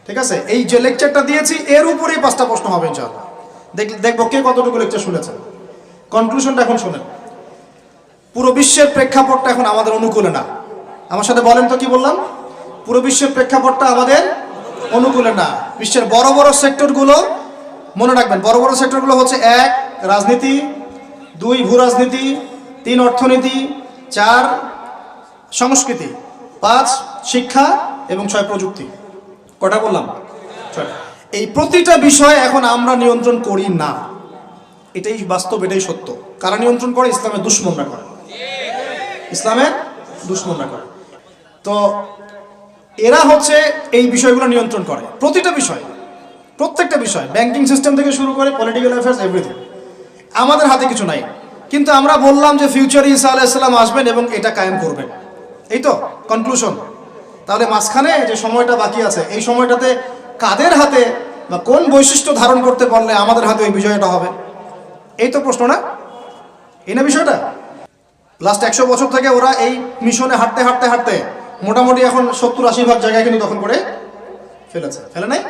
ঠিক আছে? এই যে লেকচারটা দিয়েছি এর উপরেই 5টা প্রশ্ন হবে ইনশাআল্লাহ। দেখবো কে কতটুকু লেকচার শুনেছেন। কনক্লুশনটা এখন শুনেন। পুরো বিশ্বের প্রেক্ষাপটটা এখন আমাদের অনুকূলে না। আমার সাথে বলেন তো, কি বললাম? পুরো বিশ্বের প্রেক্ষাপটটা আমাদের অনুকূলে না। বিশ্বের বড় বড় সেক্টরগুলো মনে রাখবেন, বড় বড় সেক্টরগুলো হচ্ছে 1 রাজনীতি, 2 ভূ রাজনীতি, 3 অর্থনীতি, 4 সংস্কৃতি, 5 শিক্ষা এবং 6 প্রযুক্তি। কটা বললাম? 6। এই প্রতিটা বিষয় এখন আমরা নিয়ন্ত্রণ করি না, এটাই বাস্তব, এটাই সত্য। কারা নিয়ন্ত্রণ করে? ইসলামের দুশমনরা করে, ইসলামের দুশমনরা করে। তো এরা হচ্ছে এই বিষয়গুলো নিয়ন্ত্রণ করে, প্রতিটা বিষয়, প্রত্যেকটা বিষয়, ব্যাংকিং সিস্টেম থেকে শুরু করে পলিটিক্যাল অ্যাফেয়ার্স, এভরিথিং। আমাদের হাতে কিছু নাই, কিন্তু আমরা বললাম যে ফিউচারে ঈসা আলাইহিস সালাম আসবেন এবং এটা কায়েম করবেন। এই তো কনক্লুশন। তাহলে মাঝখানে যে সময়টা বাকি আছে, এই সময়টাতে কাদের হাতে বা কোন বৈশিষ্ট্য ধারণ করতে পারলে আমাদের হাতে ওই বিজয়টা হবে? এই তো প্রশ্ন, না? এই না বিষয়টা? লাস্ট 100 বছর থেকে ওরা এই মিশনে হাঁটতে হাঁটতে হাঁটতে মোটামুটি এখন 70-80% জায়গায় কিন্তু দখল করে ফেলেছে, ফেলে নাই?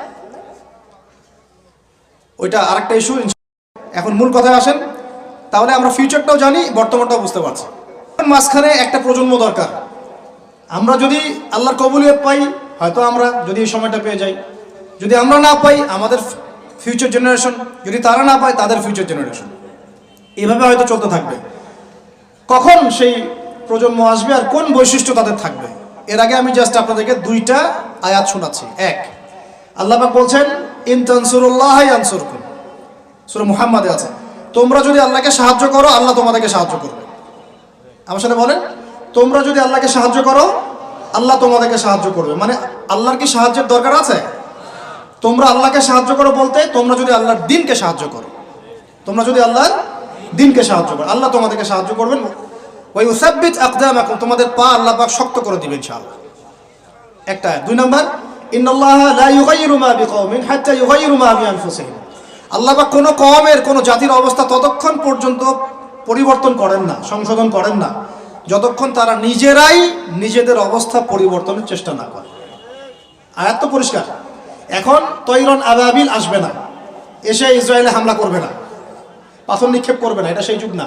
ওইটা আরেকটা ইস্যু। এখন মূল কথায় আসেন। তাহলে আমরা ফিউচারটাও জানি, বর্তমানটাও বুঝতে পারছি। মাঝখানে একটা প্রজন্ম দরকার। আমরা যদি আল্লাহর কবুলিয়ত পাই, হয়তো আমরা যদি এই সময়টা পেয়ে যাই, যদি আমরা না পাই আমাদের ফিউচার জেনারেশন, যদি তারা না পায় তাদের ফিউচার জেনারেশন, এভাবে হয়তো চলতে থাকবে। কখন সেই প্রজন্ম আসবে আর কোন বৈশিষ্ট্য তাদের থাকবে, এর আগে আমি জাস্ট আপনাদেরকে দুইটা আয়াত শোনাচ্ছি। এক, আল্লাহ পাক বলছেন ইন তানসুরুল্লাহ ইয়ানসুরকুম, সূরা মুহাম্মাদে আছে, তোমরা যদি আল্লাহকে সাহায্য করো আল্লাহ তোমাদেরকে সাহায্য করবে। আমার সাথে বলেন, তোমরা যদি আল্লাহকে সাহায্য করো আল্লাহ তোমাদেরকে সাহায্য করবে। মানে আল্লাহর কি সাহায্যের দরকার আছে? তোমরা আল্লাহকে সাহায্য করো বলতে তোমরা যদি আল্লাহর দ্বীনকে সাহায্য করো, তোমরা যদি আল্লাহর দ্বীনকে সাহায্য করো আল্লাহ তোমাদেরকে সাহায্য করবেন। ওয়া ইউসাব্বিত আকদামাকুম, তোমাদের পা আল্লাহ পাক শক্ত করে দিবেন ইনশাআল্লাহ। একটা। দুই নাম্বার, ইন্নাল্লাহা লা ইউগাইয়িরু মা বিকওমিন হাত্তা ইউগাইয়িরু মা বিআনফুসিহিম, আল্লাহ পাক কোনো কওমের কোনো জাতির অবস্থা ততক্ষণ পর্যন্ত পরিবর্তন করেন না, সংশোধন করেন না, যতক্ষণ তারা নিজেরাই নিজেদের অবস্থা পরিবর্তনের চেষ্টা না করে। আয়াত তো পরিষ্কার। এখন তৈরন আবাবিল আসবে না, এসে ইসরায়েলে হামলা করবে না, পাথর নিক্ষেপ করবে না, এটা সেই যুগ না।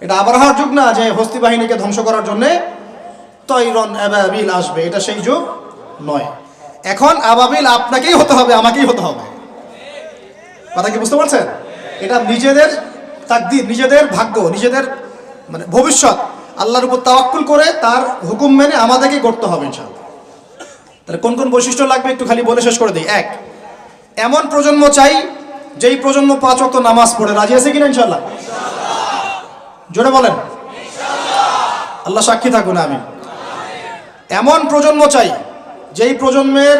এটা আবরাহার যুগ না যে হস্তি বাহিনীকে ধ্বংস করার জন্যে তৈরন আবাবিল আসবে, এটা সেই যুগ নয়। এখন আবাবিল আপনাকেই হতে হবে, আমাকেই হতে হবে। কথা কি বুঝতে পারছেন? এটা নিজেদের তাকদীর, নিজেদের ভাগ্য, নিজেদের মানে ভবিষ্যৎ আল্লাহর উপর তাওয়াক্কুল করে তার হুকুম মেনে আমাদেরকে করতে হবে ইনশাআল্লাহ। তাহলে কোন কোন বৈশিষ্ট্য লাগবে একটু খালি বলে শেষ করে দিই। এক, এমন প্রজন্ম চাই যেই প্রজন্ম 5 ওয়াক্ত নামাজ পড়ে। রাজি আছে কিনা ইনশাআল্লাহ? জোরে বলেন ইনশাআল্লাহ। আল্লাহ সাক্ষী থাকুন, আমিন। এমন প্রজন্ম চাই যেই প্রজন্মের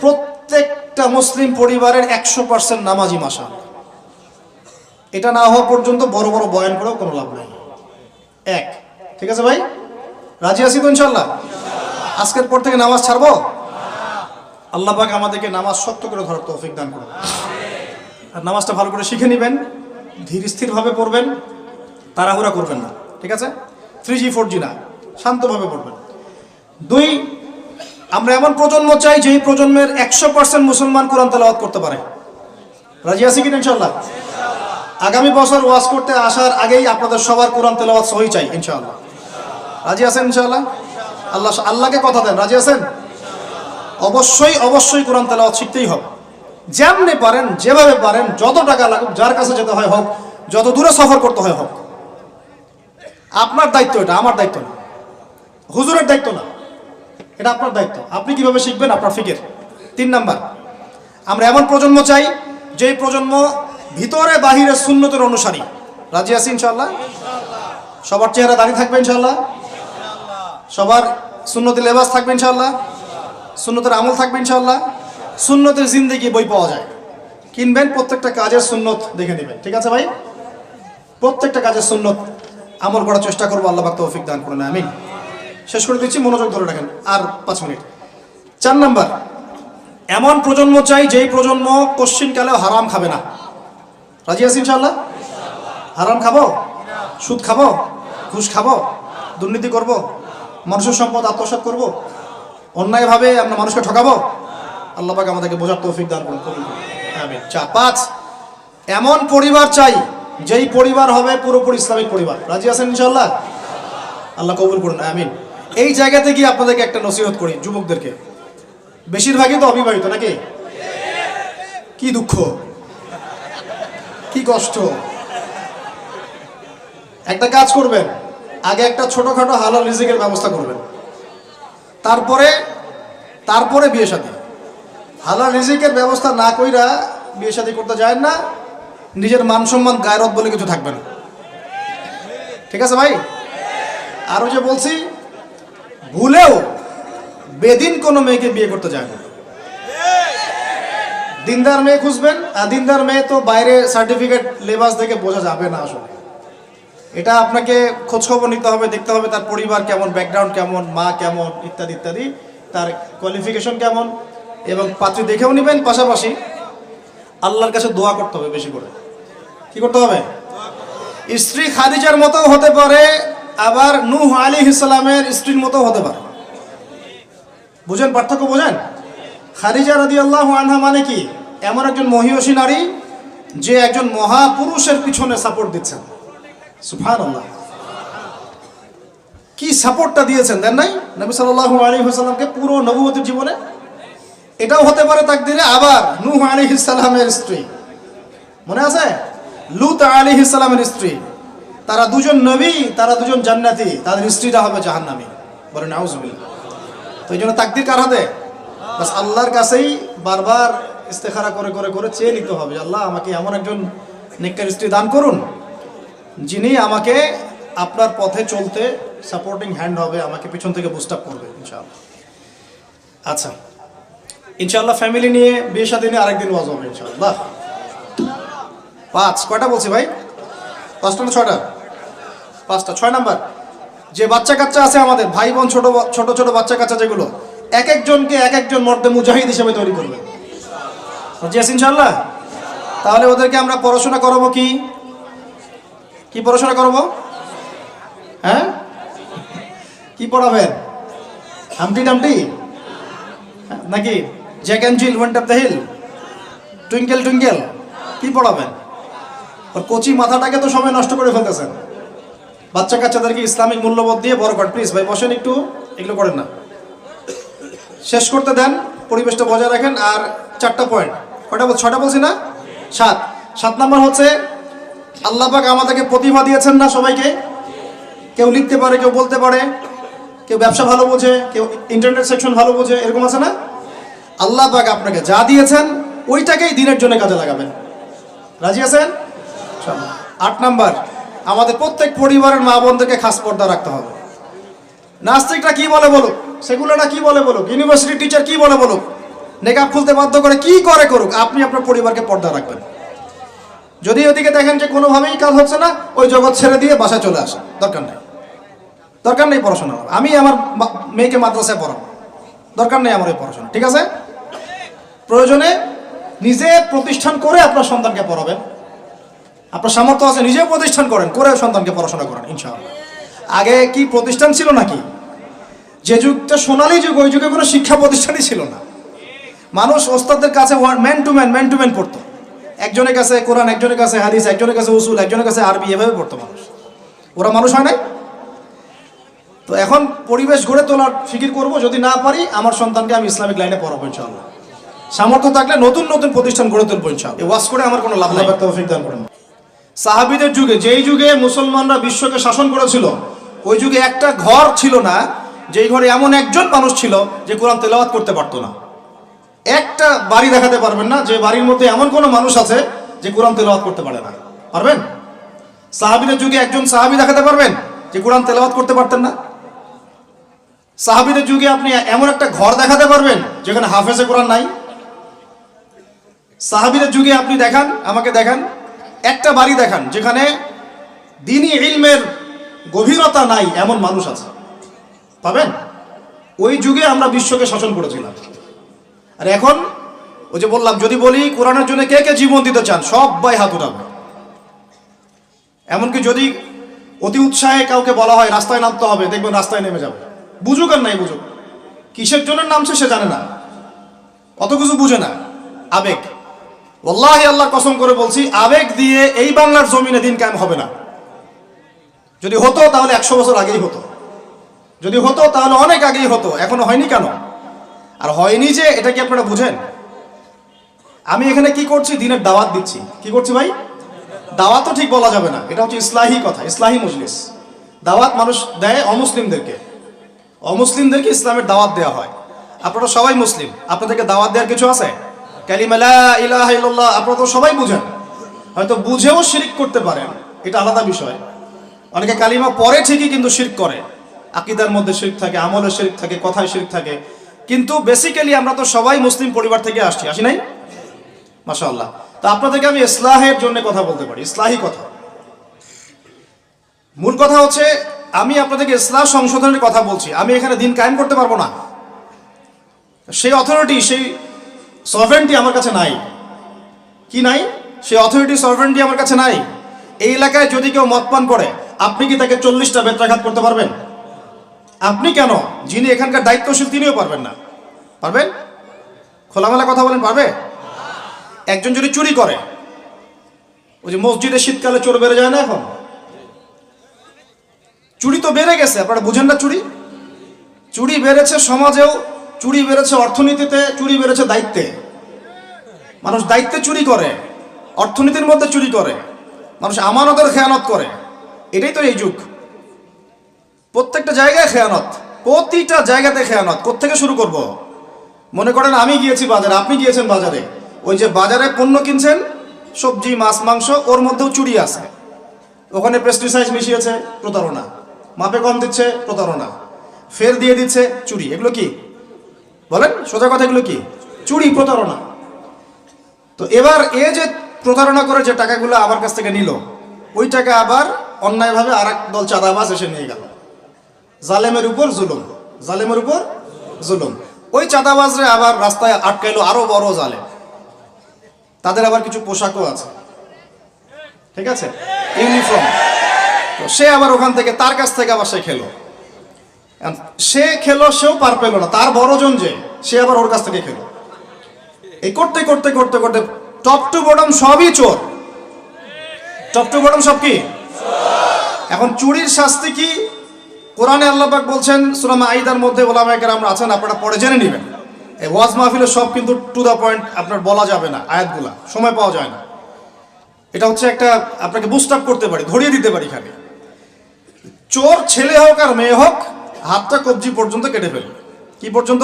প্রত্যেকটা মুসলিম পরিবারের 100% নামাজি মাশাআল্লাহ। এটা না হওয়া পর্যন্ত বড় বড় বয়ান করেও কোনো লাভ নেই। এক, ঠিক আছে ভাই? রাজি আছি তো ইনশাআল্লাহ? আজকের পর থেকে নামাজ ছাড়বো? আল্লাহ পাক আমাদেরকে নামাজ শক্ত করে ধরার তৌফিক দান করুন। আর নামাজটা ভালো করে শিখে নেবেন, ধীর স্থিরভাবে পড়বেন, তাড়াহুড়া করবেন না, ঠিক আছে? 3G 4G না, শান্তভাবে পড়বেন। দুই, আমরা এমন প্রজন্ম চাই যেই প্রজন্মের 100% মুসলমান কোরআন তেলাওয়াত করতে পারে। রাজি আছি কিনা ইনশাআল্লাহ? আগামী বছর ওয়াজ করতে আসার আগেই আপনাদের সবার কোরআন তেলাওয়াত সহি চাই ইনশাআল্লাহ। রাজি আছেন ইনশাআল্লাহ? আল্লাহকে কথা দেন, রাজি আছেন? অবশ্যই অবশ্যই কোরআন তেলাওয়াত শিখতেই হবে। যেমনি পারেন, যেভাবে পারেন, যত টাকা লাগুক, যার কাছে যেতে হয় হোক, যত দূরে সফর করতে হয় হোক, আপনার দায়িত্ব এটা, আমার দায়িত্ব না, হুজুরের দায়িত্ব না, এটা আপনার দায়িত্ব। আপনি কিভাবে শিখবেন আপনার ফিকির। 3 নাম্বার, আমরা এমন প্রজন্ম চাই যেই প্রজন্ম ভিতরে বাহিরে সুন্নতের অনুসারী। রাজি আছি ইনশাআল্লাহ? সবার চেহারা দাঁড়িয়ে থাকবে ইনশাআল্লাহ? সবার সুন্নতি লেবাস থাকবে ইনশাআল্লাহ? সুন্নতের আমল থাকবে ইনশাআল্লাহ? সুন্নতের জিন্দেগি বই পাওয়া যায়, কিনবেন, প্রত্যেকটা কাজের সুন্নত দেখে নেবেন, ঠিক আছে ভাই? প্রত্যেকটা কাজের সুন্নত আমল করার চেষ্টা করবো, আল্লাহ পাক তৌফিক দান করুন, আমিন। শেষ করে দিচ্ছি, মনোযোগ ধরে রাখেন, আর 5 মিনিট। 4 নাম্বার, এমন প্রজন্ম চাই যেই প্রজন্ম কোশ্চিনকালেও হারাম খাবে না। রাজি আছি ইনশাআল্লাহ? হারাম খাবো? সুদ খাবো? ঘুষ খাবো? দুর্নীতি করব? মানুষের সম্পদ আত্মসাৎ করব? অন্যায়ভাবে আমরা মানুষকে ঠকাবো? আল্লাহ পাক আমাদেরকে বোঝার তৌফিক দান করুন, আমিন। 5, এমন পরিবার চাই যেই পরিবার হবে পুরোপুরি ইসলামিক পরিবার। রাজি আছেন ইনশাআল্লাহ? আল্লাহ কবুল করুন, আমিন। এই জায়গাতে গিয়ে আপনাদেরকে একটা নসিহত করি যুবকদেরকে, বেশিরভাগই তো অবিবাহিত নাকি? কি দুঃখ, কি কষ্ট। একটা কাজ করবেন, আগে একটা ছোটখাটো হালাল রিজিকের ব্যবস্থা করবেন, তারপরে বিয়ে শাদী। হালাল রিজিকের ব্যবস্থা না কইরা বিয়ে শাদী করতে যায় না, নিজের মান সম্মান গায়রত বলে কিছু থাকবে না, ঠিক আছে ভাই? আরো যে বলছি, ভুলেও বেদিন কোনো মেয়েকে বিয়ে করতে যায় না। দিনদার মেয়ে খুঁজবেন, আর দিনদার মেয়ে তো বাইরে সার্টিফিকেট লেবাস দেখে বোঝা যাবে না আসলে। এটা আপনাকে খোঁজখবর নিতে হবে, দেখতে হবে তার পরিবার কেমন, ব্যাকগ্রাউন্ড কেমন, মা কেমন, ইত্যাদি ইত্যাদি, তার কোয়ালিফিকেশন কেমন, এবং পাত্রী দেখেও নেবেন। পাশাপাশি আল্লাহর কাছে দোয়া করতে হবে বেশি করে। কি করতে হবে? স্ত্রী খাদিজার মতো হতে পারে, আবার নূহ আলাইহিস সালামের স্ত্রীর মতো হতে পারে। বুঝেন পার্থক্য? বোঝেন? খাদিজা রাদিয়াল্লাহু আনহা মানে কি? এমন একজন মহিয়সী নারী যে একজন মহাপুরুষের পিছনে সাপোর্ট দিচ্ছেন। সুবহানাল্লাহ, কি সাপোর্টটা দিয়েছেন, দেন নাই? নবী সাল্লাল্লাহু আলাইহি ওয়াসাল্লামকে পুরো নবুয়তের জীবনে। এটাও হতে পারে তাকদিরে। আবার নূহ আলাইহিস সালামের স্ত্রী, মনে আছে? লূত আলাইহিস সালামের স্ত্রী, তারা দুজন নবী, তারা দুজন জান্নাতি, তাদের স্ত্রীরা হবে জাহান্নামী। বলেন নাউজুবিল্লাহ। তো এই জন্য তাকদির কার হাতে? বাস আল্লাহর কাছেই বারবার ইস্তেখারা করে করে করে চেয়ে নিতে হবে, আল্লাহ আমাকে এমন একজন নেককার স্ত্রী দান করুন যিনি আমাকে আপনার পথে চলতে সাপোর্টিং হ্যান্ড হবে, আমাকে পিছন থেকে বুস্ট আপ করবে ইনশাআল্লাহ। আচ্ছা, ইনশাআল্লাহ ফ্যামিলি নিয়ে বিয়ে শাদী নিয়ে আরেকদিন ওয়াজ হবে ইনশাআল্লাহ। 5 কয়টা বলছি ভাই? 5টা না 6টা? 5টা। 6 নাম্বার, যে বাচ্চা কাচ্চা আছে আমাদের ভাই বোন, ছোট ছোট ছোট বাচ্চা কাচ্চা যেগুলো, এক একজনকে এক একজন মর্দে মুজাহিদ হিসেবে তৈরি করবে। জি আছে ইনশাআল্লাহ। তাহলে ওদেরকে আমরা পড়াশোনা করাবো কি কি পড়াশোনা করাবো? হ্যাঁ, কি পড়াবেন? হামটি টামটি নাকি Jack and Jill went up the hill, twinkle twinkle, কি পড়াবেন? ওর কচি মাথাটাকে তো সময় নষ্ট করে ফেলতেছেন। বাচ্চা কাচ্চাদেরকে ইসলামিক মূল্যবোধ দিয়ে বড় করেন। প্লিজ ভাই বসেন একটু, এগুলো করেন না, শেষ করতে দেন, পরিবেশটা বজায় রাখেন। আর 4টা পয়েন্ট, কয়টা? 6টা বলছি না? 7 নাম্বার হচ্ছে আল্লাহ পাক আমাদেরকে প্রতিভা দিয়েছেন না সবাইকে? কেউ লিখতে পারে, কেউ বলতে পারে, কেউ ব্যবসা ভালো বোঝে, কেউ ইন্টারনেট সেকশন ভালো বোঝে, এরকম আছে না? আল্লাহ পাক আপনাকে যা দিয়েছেন ওইটাকেই দিনের জন্য কাজে লাগাবেন। রাজি আছেন? 8 নাম্বার, আমাদের প্রত্যেক পরিবারের মা বোনদেরকে খাস পর্দা রাখতে হবে। নাস্তিকরা কি বলে বলুক, সেগুলোটা কি বলে বলুক, ইউনিভার্সিটি টিচার কি বলে বলুক, নেকাব খুলতে বাধ্য করে কি করে করুক, আপনি আপনার পরিবারকে পর্দা রাখবেন। যদি ওদিকে দেখেন যে কোনোভাবেই কাজ হচ্ছে না, ওই জগৎ ছেড়ে দিয়ে বাসায় চলে আসে, দরকার নেই, দরকার নেই পড়াশোনা। আমি আমার মেয়েকে মাদ্রাসায় পড়াবো, দরকার নেই আমার ওই পড়াশোনা, ঠিক আছে? প্রয়োজনে নিজে প্রতিষ্ঠান করে আপনার সন্তানকে পড়াবেন। আপনার সামর্থ্য আছে, নিজে প্রতিষ্ঠান করেন, করে সন্তানকে পড়াশোনা করেন ইনশাআল্লাহ। আগে কি প্রতিষ্ঠান ছিল নাকি? যে যুগটা সোনালী যুগ, ওই যুগে কোনো শিক্ষা প্রতিষ্ঠানই ছিল না। মানুষ ওস্তাদের কাছে ম্যান টু ম্যান পড়তো। একজনের কাছে কোরআন, একজনের কাছে হাদিস, একজনের কাছে উসুল, একজনের কাছে আরবি, এভাবে পড়তো মানুষ। ওরা মানুষ হয় নাই? তো এখন পরিবেশ গড়ে তোলার ফিকির করব, যদি না পারি আমার সন্তানকে আমি ইসলামিক লাইনে পড়াবো ইনশাআল্লাহ। সামর্থ্য থাকলে নতুন নতুন প্রতিষ্ঠান গড়ে তুলবো ইনশাআল্লাহ। ওয়াজ করে আমার কোনো লাভ নাই। তৌফিক দান করুন। সাহাবীদের যুগে, যেই যুগে মুসলমানরা বিশ্বকে শাসন করেছিল, ওই যুগে একটা ঘর ছিল না যেই ঘরে এমন একজন মানুষ ছিল যে কোরআন তেলাওয়াত করতে পারতো না। একটা বাড়ি দেখাতে পারবেন না যে বাড়ির মধ্যে এমন কোনো মানুষ আছে যে কোরআন তেলাওয়াত করতে পারে না? পারবেন? সাহাবীদের যুগে একজন সাহাবী দেখাতে পারবেন যে কোরআন তেলাওয়াত করতে পারতেন না? সাহাবীদের যুগে আপনি এমন একটা ঘর দেখাতে পারবেন যেখানে হাফেজে কোরআন নাই? সাহাবীদের যুগে আপনি দেখান, আমাকে দেখান, একটা বাড়ি দেখান যেখানে দ্বীনি ইলমের গভীরতা নাই এমন মানুষ আছে? পাবেন? ওই যুগে আমরা বিশ্বকে শাসন করেছিলাম। আর এখন ওই যে বললাম, যদি বলি কোরআনের জন্য কে কে জীবন দিতে চান, সবাই হাত উঠাবে। এমনকি যদি অতি উৎসাহে কাউকে বলা হয় রাস্তায় নামতে হবে, দেখবেন রাস্তায় নেমে যাবে। বুঝুক আর নাই বুঝুক, কিসের জন্য নামছে সে জানে না, অত কিছু বুঝে না, আবেগ। ওয়াল্লাহি আল্লাহর কসম করে বলছি, আবেগ দিয়ে এই বাংলার জমিনে দিন কায়েম হবে না। যদি হতো তাহলে 100 বছর আগেই হতো, যদি হতো তাহলে অনেক আগেই হতো। এখনো হয়নি কেন? আর হয়নি যে এটা কি আপনারা বুঝেন? আমি এখানে কি করছি? দিনের দাওয়াত দিচ্ছি। কি করছি ভাই? দাওয়াত তো ঠিক বলা যাবে না, এটা হচ্ছে ইসলাহি কথা, ইসলাহি মজলিস। দাওয়াত মানুষ দেয় অমুসলিমদেরকে, অমুসলিমদেরকে ইসলামের দাওয়াত দেওয়া হয়। আপনারা সবাই মুসলিম, আপনাদেরকে দাওয়াত দেওয়ার কিছু আছে? কালিমা লা ইলাহা ইল্লাল্লাহ আপনারা তো সবাই বুঝেন, হয়তো বুঝেও শিরক করতে পারেন, এটা আলাদা বিষয়। অনেকে কালিমা পড়ে ঠিকই কিন্তু শিরক করে, আকীদার মধ্যে শিরক থাকে, আমলে শিরক থাকে, কথায় শিরক থাকে। কিন্তু বেসিক্যালি আমরা তো সবাই মুসলিম পরিবার থেকে আসি নাই? মাশাআল্লাহ। তো আপনাদেরকে আমি ইসলাহের জন্য কথা বলতে পারি, ইসলাহি কথা। মূল কথা হচ্ছে আমি আপনাদেরকে ইসলাহ সংশোধনের কথা বলছি। আমি এখানে দিন কায়েম করতে পারবো না, সেই অথরিটি, সেই সভরেন্টি আমার কাছে নাই। কি নাই? সেই অথরিটি, সভরেন্টি আমার কাছে নাই। এই এলাকায় যদি কেউ মদ পান করে, আপনি কি তাকে 40টা বেত্রাঘাত করতে পারবেন? আপনি কেন, যিনি এখানকার দায়িত্বশীল তিনিও পারবেন না। পারবেন? খোলামেলা কথা বলেন, পারবে? একজন যদি চুরি করে, ওই যে মসজিদে শীতকালে চোর বেড়ে যায় না, এখন চুরি তো বেড়ে গেছে, আপনারা বুঝেন না? চুরি বেড়েছে, সমাজেও চুরি বেড়েছে অর্থনীতিতে, চুরি বেড়েছে দায়িত্বে। মানুষ দায়িত্বে চুরি করে, অর্থনীতির মধ্যে চুরি করে, মানুষ আমানতের খেয়ানত করে। এটাই তো এই যুগ। প্রত্যেকটা জায়গায় খেয়ানত, প্রতিটা জায়গাতে খেয়ানত। কোত্থেকে শুরু করব? মনে করেন আমি গিয়েছি বাজারে, আপনি গিয়েছেন বাজারে, ওই যে বাজারে পণ্য কিনছেন, সবজি মাছ মাংস, ওর মধ্যেও চুরি আছে। ওখানে পেস্টিসাইড মিশিয়েছে, প্রতারণা। মাপে কম দিচ্ছে, প্রতারণা। ফের দিয়ে দিচ্ছে, চুরি। এগুলো কি বলেন? সোজা কথা, এগুলো কি? চুরি, প্রতারণা। তো এবার এ যে প্রতারণা করে যে টাকাগুলো আমার কাছ থেকে নিল, ওই টাকা আবার অন্যায়ভাবে আর এক দল চাঁদাবাজ এসে নিয়ে গেল। জালেমের উপর জুলুম, জালেমের উপর জুলুম। ওই চাঁদাবাজরে আবার রাস্তায় আটকাইলো আরো বড় জালেম। তাদের আবার কিছু পোশাকও আছে, ঠিক আছে, ইউনিফর্ম। তো সে আবার ওখান থেকে, তার কাছ থেকে আবার সে খেলো। সে খেলো, সেও পার পেলো না। তার বড়জন যে, সে আবার ওর কাছ থেকে খেলো। এই করতে করতে করতে করতে টপ টু বটম সবই চোর। টপ টু বটম সব কি? এখন চুরির শাস্তি কি? কোরআনে আল্লাহ পাক বলছেন সূরা মাঈদার মধ্যে, ওলামায়ে কেরাম আছেন, আপনারা পড়ে জেনে নেবেন। এই ওয়াজ মাহফিলে সব কিন্তু টু দা পয়েন্ট আপনার বলা যাবে না, আয়াতগুলা সময় পাওয়া যায় না। এটা হচ্ছে একটা আপনাকে বুস্ট আপ করতে পারি, ধরিয়ে দিতে পারি খালি। চোর ছেলে হোক আর মেয়ে হোক, হাতটা কবজি পর্যন্ত কেটে ফেলবে। কি পর্যন্ত?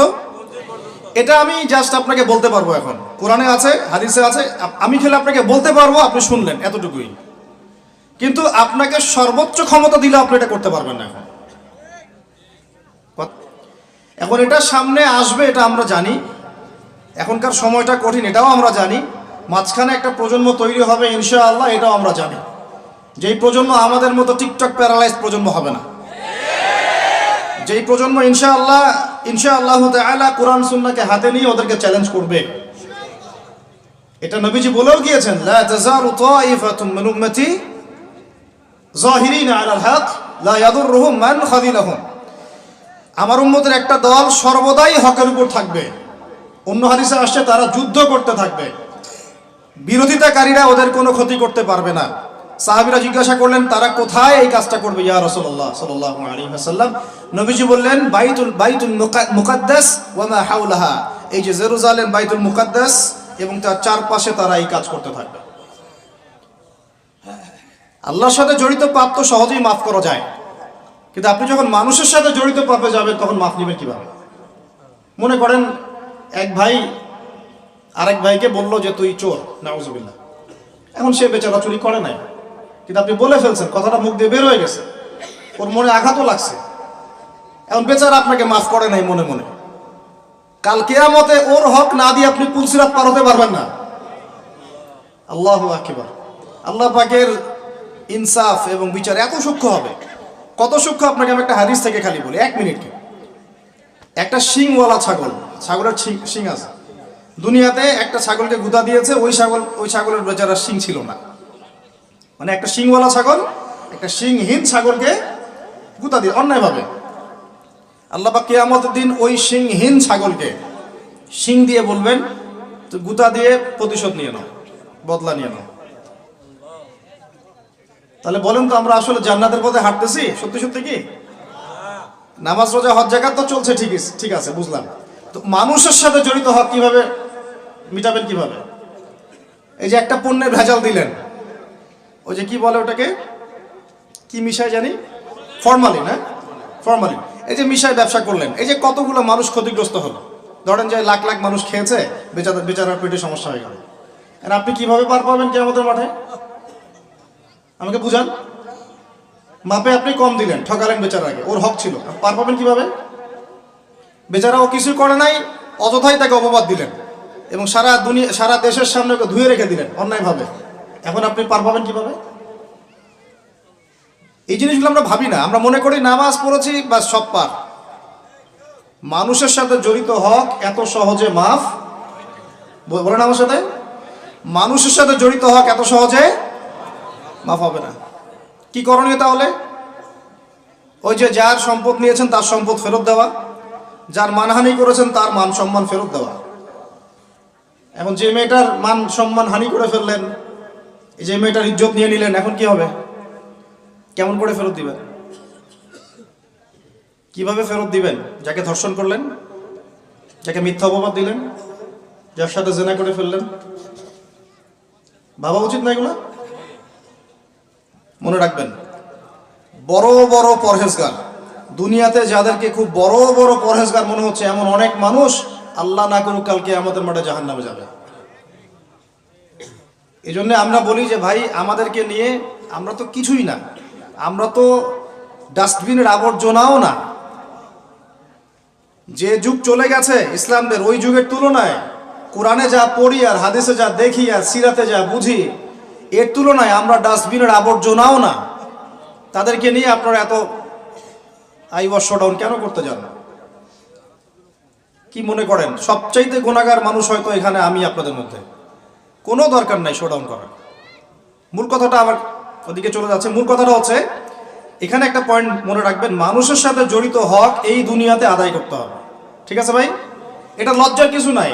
এটা আমি জাস্ট আপনাকে বলতে পারবো। এখন কোরআনে আছে, হাদিসে আছে, আমি খেলে আপনাকে বলতে পারবো, আপনি শুনলেন, এতটুকুই। কিন্তু আপনাকে সর্বোচ্চ ক্ষমতা দিলে আপনি এটা করতে পারবেন না। এখন এটা সামনে আসবে, এটা আমরা জানি। এখনকার সময়টা কঠিন, এটাও আমরা জানি। মাঝখানে একটা প্রজন্ম তৈরি হবে ইনশাআল্লাহ, এটাও আমরা জানি। যেই প্রজন্ম আমাদের মতো টিকটক প্যারালাইজ প্রজন্ম হবে না। যেই প্রজন্ম ইনশাআল্লাহ তাআলা কোরআন সুন্নাহকে হাতে নিয়ে ওদেরকে চ্যালেঞ্জ করবে। এটা নবীজি বলেও গিয়েছেন, লা তাযালু তাইফাতুম মিন উম্মতি যাহিরিনা আলাল হক লা ইয়াদুররুহুম মান খাযিলাহুম। আমার উম্মতের একটা দল সর্বদাই হকের উপর থাকবে। অন্য হাদিসে আসছে তারা যুদ্ধ করতে থাকবে, বিরোধিতাকারীরা ওদের কোনো ক্ষতি করতে পারবে না। সাহাবীরা জিজ্ঞাসা করলেন, তারা কোথায় এই কাজটা করবে ইয়া রাসূলুল্লাহ সাল্লাল্লাহু আলাইহি ওয়াসাল্লাম? নবীজি বললেন, বাইতুল মুকাদ্দাস ওয়া মা হাওলাহা। এই যে জেরুজালেম, বাইতুল মুকাদ্দাস এবং তার চারপাশে তারা এই কাজ করতে থাকবে। আল্লাহর সাথে জড়িত পাপ তো সহজেই মাফ করা যায়, কিন্তু আপনি যখন মানুষের সাথে জড়িত পাপে যাবেন তখন মাফ নেবেন কিভাবে? মনে করেন এক ভাই আরেক ভাইকে বলল যে তুই চোর, নাউজুবিল্লাহ। এখন সে বেচারা চুরি করে নাই, কিন্তু আপনি বলে ফেলছেন, কথাটা মুখ দিয়ে বের হয়ে গেছে, ওর মনে আঘাতও লাগছে। এখন বেচারা আপনাকে মাফ করে নাই মনে মনে। কাল কিয়ামতে ওর হক না দিয়ে আপনি পুলসিরাত পার হতে পারবেন না। আল্লাহু আকবার। আল্লাহ পাকের ইনসাফ এবং বিচার এত সূক্ষ্ম হবে। কত সূক্ষ্ম আপনাকে আমি একটা হাদিস থেকে খালি বলি, 1 মিনিট। একটা শিংওয়ালা ছাগল, ছাগলের শিং আছে। দুনিয়াতে একটা ছাগলকে গুদা দিয়েছে, ওই ছাগলের বেচারা শিং ছিল না। মানে একটা শিংওয়ালা ছাগল একটা শিংহীন ছাগলকে গুদা দিয়ে অন্যায়ভাবে। আল্লাহ পাক কিয়ামতের দিন ওই শিংহীন ছাগলকে শিং দিয়ে বলবেন, তো গুদা দিয়ে প্রতিশোধ নিয়ে নাও, বদলা নিয়ে নাও। তাহলে বলেন তো, আমরা আসলে জান্নাতের পথে হাঁটতেছি সত্যি সত্যি কি? নামাজ রোজা হজ যাকাত তো চলছে, ঠিক আছে, বুঝলাম। তো মানুষের সাথে জড়িত হক কিভাবে মিটাবেন? কিভাবে? এই যে একটা পণ্যের ভেজাল দিলেন, ওই যে কি বলে ওটাকে, কি মিশাই জানি, ফরমালিন। হ্যাঁ, ফরমালিন। এই যে মিশাই ব্যবসা করলেন, এই যে কতগুলো মানুষ ক্ষতিগ্রস্ত হলো। ধরেন যে লাখ লাখ মানুষ খেয়েছে, বেচারার পেটে সমস্যা হয়ে গেল। আর আপনি কিভাবে পার পাবেন কিয়ামতের মাঠে? আমাকে বুঝান। মাপে আপনি কম দিলেন, ঠকালেন বেচারাকে, ওর হক ছিল, পার পাবেন কিভাবে? বেচারা ও কিছুই করে নাই, অযথাই তাকে অপবাদ দিলেন এবং সারা দেশের সামনে ওকে ধুয়ে রেখে দিলেন অন্যায়ভাবে। এখন আপনি পার পাবেন কিভাবে? এই জিনিসগুলো আমরা ভাবি না। আমরা মনে করি নামাজ পড়েছি বা সব পার। মানুষের সাথে জড়িত হক এত সহজে মাফ, বলেন আমার সাথে, মানুষের সাথে জড়িত হক এত সহজে মাফ হবে না। কি করণীয় তাহলে? ওই যে যার সম্পদ নিয়েছেন তার সম্পদ ফেরত দেওয়া, যার মানহানি করেছেন তার মান সম্মান ফেরত দেওয়া। এখন যে মেয়েটার মান সম্মান হানি করে ফেললেন, যে মেয়েটার ইজ্জত নিয়ে নিলেন, এখন কি হবে? কেমন করে ফেরত দিবেন? কিভাবে ফেরত দিবেন? যাকে ধর্ষণ করলেন, যাকে মিথ্যা অপবাদ দিলেন, যার সাথে জেনা করে ফেললেন, ভাবা উচিত না এগুলো? মনে রাখবেন, বড় বড় পরহেজগার, দুনিয়াতে যাদেরকে খুব বড় বড় পরহেজগার মনে হচ্ছে, এমন অনেক মানুষ আল্লাহ না করুক কালকে আমাদের মাঠে জাহান্নামে যাবে। এই জন্য আমরা বলি যে ভাই, আমাদেরকে নিয়ে আমরা তো কিছুই না, আমরা তো ডাস্টবিনের আবর্জনাও না। যে যুগ চলে গেছে ইসলামদের, ওই যুগের তুলনায় কোরআনে যা পড়ি আর হাদিসে যা দেখি আর সিরাতে যা বুঝি, এর তুলনায় আমরা ডাস্টবিনের আবর্জনাও না। তাদেরকে নিয়ে আপনারা এত আইওয়াশ শোডাউন কেন করতে যান? কি মনে করেন সবচাইতে গুনাহগার মানুষ হয়তো এখানে আমি আপনাদের মধ্যে? কোনো দরকার নাই শোডাউন করার। মূল কথাটা আমার ওদিকে চলে যাচ্ছে। মূল কথাটা হচ্ছে, এখানে একটা পয়েন্ট মনে রাখবেন, মানুষের সাথে জড়িত হক এই দুনিয়াতে আদায় করতে হবে। ঠিক আছে ভাই? এটা লজ্জার কিছু নাই।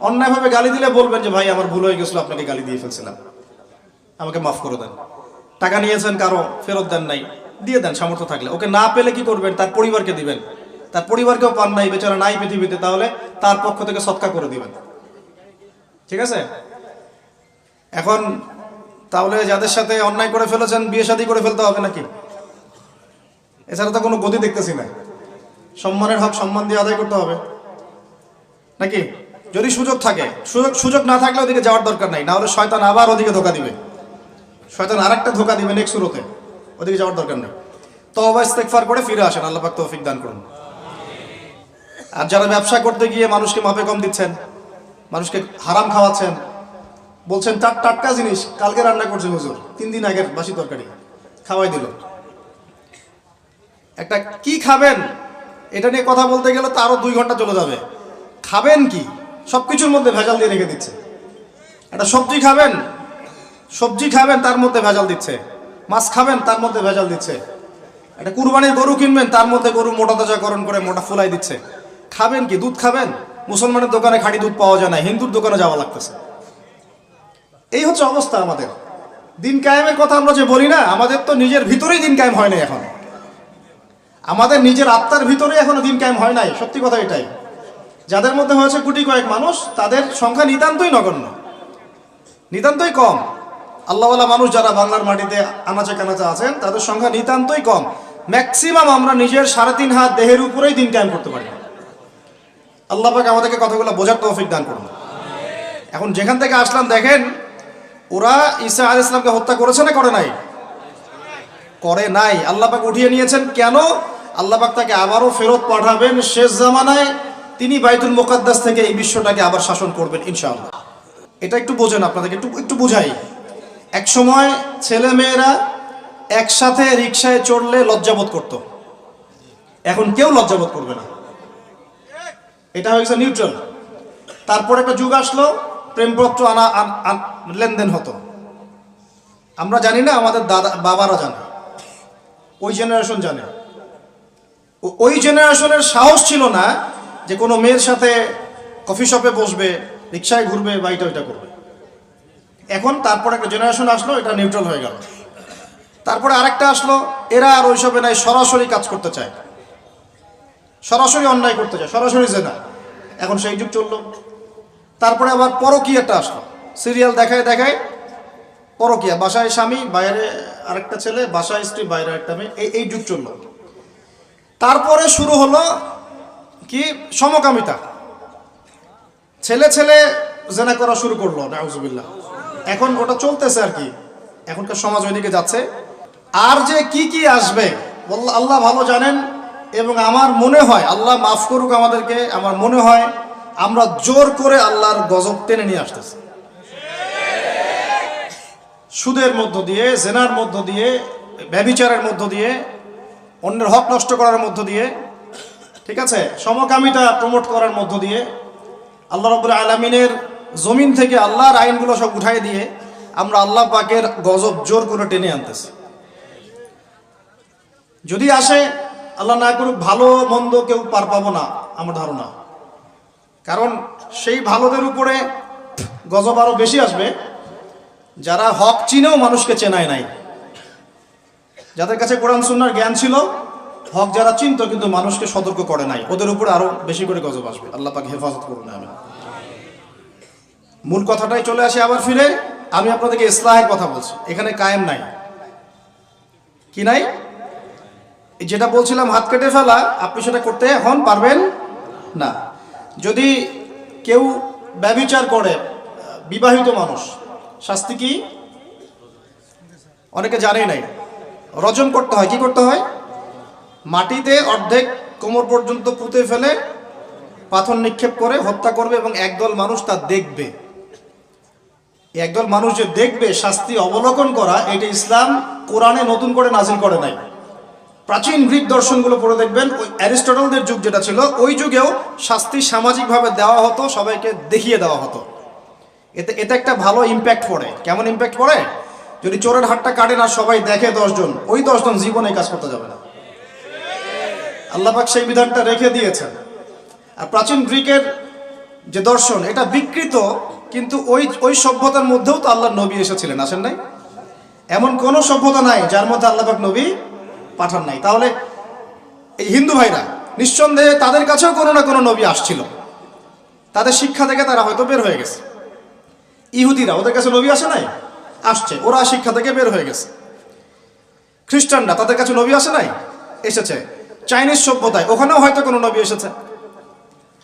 অন্যায়ভাবে গালি দিলে বলবেন যে ভাই আমার ভুল হয়ে গেছিল, আপনাকে গালি দিয়ে ফেলছিলাম, আমাকে মাফ করে দেন। টাকা নিয়েছেন কারো, ফেরত দেন নাই, দিয়ে দেন সামর্থ্য থাকলে। ওকে না পেলে কি করবেন? তার পরিবারকে দিবেন। তার পরিবারকেও পান নাই, বেচারা নাই পৃথিবীতে, তাহলে তার পক্ষ থেকে সৎকার করে দিবেন। ঠিক আছে? এখন তাহলে যাদের সাথে অন্যায় করে ফেলেছেন বিয়ে শাদী করে ফেলতে হবে নাকি? এছাড়া তো কোনো গতি দেখতেছি না। সম্মানের হক সম্মান দিয়ে আদায় করতে হবে নাকি? যদি সুযোগ থাকে, সুযোগ না থাকলে ওদিকে যাওয়ার দরকার নাই, না হলে শয়তান আবার ওদিকে ধোকা দিবে। শয়তান আরেকটা ধোকা দিবে নেক্সট শুরুতে, ওদিকে যাওয়ার দরকার নেই। তওবা ইস্তেগফার করে ফিরে আসেন, আল্লাহ পাক তৌফিক দান করুন। আর যারা ব্যবসা করতে গিয়ে মানুষকে মাপে কম দিচ্ছেন, মানুষকে হারাম খাওয়াচ্ছেন, বলছেন টাটকা জিনিস কালকে রান্না করছে হুজুর, 3 দিন আগের বাসি তরকারি খাওয়াই দিল। একটা কি খাবেন এটা নিয়ে কথা বলতে গেলে তো আরো 2 ঘন্টা চলে যাবে। খাবেন কি? সবকিছুর মধ্যে ভেজাল দিয়ে রেখে দিচ্ছে। একটা সবজি খাবেন তার মধ্যে ভেজাল দিচ্ছে, মাছ খাবেন তার মধ্যে ভেজাল দিচ্ছে, একটা কুরবানির গরু কিনবেন তার মধ্যে গরু মোটা তাজাকরণ করে মোটা ফুলাই দিচ্ছে। খাবেন কি? দুধ খাবেন? মুসলমানের দোকানে খাঁটি দুধ পাওয়া যায় না, হিন্দুর দোকানে যাওয়া লাগতেছে। এই হচ্ছে অবস্থা আমাদের। দিন কায়েমের কথা আমরা যে বলি না, আমাদের তো নিজের ভিতরেই দিন কায়েম হয় নাই এখন। আমাদের নিজের আত্মার ভিতরে এখনো দিন কায়েম হয় নাই। সত্যি কথা এটাই। যাদের মধ্যে হয়েছে কোটি কয়েক মানুষ, তাদের সংখ্যা নিতান্তই নগণ্য, নিতান্তই কম। আল্লাহওয়ালা মানুষ যারা বাংলার মাটিতে আনাচে কানাচে আছেন, তাদের সংখ্যা নিতান্তই কম। ম্যাক্সিমাম আমরা নিজের 3.5 হাত দেহের উপরেই দিন কায়েম করতে পারি। আল্লাহ পাক আমাদেরকে কথাগুলো বোঝার তৌফিক দান করুন। এখন যেখান থেকে আসলাম দেখেন, ওরা ঈসা আলাইহিস সালামকে হত্যা করেছে না করে নাই? করে নাই। আল্লাহ পাক উঠিয়ে নিয়েছেন। কেন? আল্লাহ পাক তাকে আবারও ফেরত পাঠাবেন শেষ জামানায়। তিনি বাইতুল মুকাদ্দাস থেকে এই বিশ্বটাকে আবার শাসন করবেন ইনশাআল্লাহ। এটা একটু বোঝেন, আপনাদেরকে একটু বুঝাই। এক সময় ছেলে মেয়েরা একসাথে রিকশায় চড়লে লজ্জাবোধ করত, এখন কেউ লজ্জাবোধ করবে না। এটা হয়েছে নিউট্রাল। তারপর একটা যুগ আসলো, প্রেমপত্র লেনদেন হতো। আমরা জানি না, আমাদের দাদা বাবারা জানে, ওই জেনারেশন জানে। ওই জেনারেশনের সাহস ছিল না যে কোনো মেয়ের সাথে কফি শপে বসবে, রিক্সায় ঘুরবে বা এটা ওইটা করবে। এখন তারপর একটা জেনারেশন আসলো, এটা নিউট্রাল হয়ে গেল। তারপরে আরেকটা আসলো, এরা আর ওইসবে নাই, সরাসরি কাজ করতে চায়, সরাসরি অন্যায় করতে চায়, সরাসরি জেনা। এখন সেই যুগ চললো। তারপরে আবার পরকীয়াটা আসলো, সিরিয়াল দেখায় দেখায় পরকীয়া, বাসায় স্বামী বাইরে আরেকটা ছেলে, বাসায় স্ত্রী বাইরে একটা মেয়ে, এই যুগ চললো। তারপরে শুরু হলো কি? সমকামিতা। ছেলে ছেলে জেনা করা শুরু করলো, নাউজুবিল্লাহ। এখন ওটা চলতেছে আর কি, এখনকার সমাজ ওইদিকে যাচ্ছে। আর যে কি কি আসবে আল্লাহ ভালো জানেন। এবং আমার মনে হয়, আল্লাহ মাফ করুক আমাদেরকে, আমার মনে হয় আমরা জোর করে আল্লাহর গজব টেনে নিয়ে আসতেছি। সুদের মধ্য দিয়ে, জেনার মধ্য দিয়ে, ব্যভিচারের মধ্য দিয়ে, অন্যের হক নষ্ট করার মধ্য দিয়ে, ঠিক আছে, সমকামিতা প্রমোট করার মধ্য দিয়ে, আল্লাহ রাব্বুল আলামিনের জমিন থেকে আল্লাহর আইনগুলো সব উঠাই দিয়ে আমরা আল্লাহ পাকের গজব জোর করে টেনে আনতেছি। যদি আসে, আল্লাহ না করুক, ভালো মন্দ কেউ পার পাবো না আমার ধারণা। কারণ সেই ভালোদের উপরে গজব আরো বেশি আসবে যারা হক চিনেও মানুষকে চেনায় নাই, যাদের কাছে কোরআন সুন্নাহর জ্ঞান ছিল হক যারা চিনত কিন্তু মানুষকে সতর্ক করে নাই, ওদের উপরে আরো বেশি করে গজব আসবে। আল্লাহ পাক হেফাজত করুন। আমি মূল কথাটাই চলে আসি আবার ফিরে। আমি আপনাদেরকে ইসলাহের কথা বলছি, এখানে কায়েম নাই। কি নাই? যেটা বলছিলাম হাত কেটে ফেলা, আপনি সেটা করতে এখন পারবেন না। যদি কেউ ব্যভিচার করে, বিবাহিত মানুষ, শাস্তি কি? অনেকে জানেই নাই। রজম করতে হয়। কি করতে হয়? মাটিতে অর্ধেক কোমর পর্যন্ত পুঁতে ফেলে পাথর নিক্ষেপ করে হত্যা করবে এবং একদল মানুষ তা দেখবে। একদল মানুষ যে দেখবে, শাস্তি অবলোকন করা, এটা ইসলাম কোরআনে নতুন করে নাজিল করে নাই। প্রাচীন গ্রিক দর্শনগুলো পড়ে দেখবেন, ওই অ্যারিস্টটলদের যুগ যেটা ছিল, ওই যুগেও শাস্তি সামাজিকভাবে দেওয়া হতো, সবাইকে দেখিয়ে দেওয়া হতো। এতে একটা ভালো ইম্প্যাক্ট পড়ে। কেমন ইম্প্যাক্ট পড়ে? যদি চোরের হাতটা কাটেন আর সবাই দেখে 10 জন, ওই 10 জন জীবনে কাজ করতে যাবে না। আল্লাহ পাক সেই বিধানটা রেখে দিয়েছেন। আর প্রাচীন গ্রিকের যে দর্শন, এটা বিকৃত, কিন্তু ওই সভ্যতার মধ্যেও তো আল্লাহর নবী এসেছিলেন, আসেন নাই? এমন কোন সভ্যতা নাই যার মধ্যে আল্লাহ পাক নবী পাঠান নাই। তাহলে এই হিন্দু ভাইরা নিঃসন্দেহে তাদের কাছেও কোনো না কোনো নবী আসছিল, তাদের শিক্ষা থেকে তারা হয়তো বের হয়ে গেছে। ইহুদিরা, ওদের কাছে নবী আসে নাই? আসছে, ওরা শিক্ষা থেকে বের হয়ে গেছে। খ্রিস্টানরা, তাদের কাছে নবী আসে নাই? এসেছে। চাইনিজ সভ্যতায়, ওখানেও হয়তো কোনো নবী এসেছে।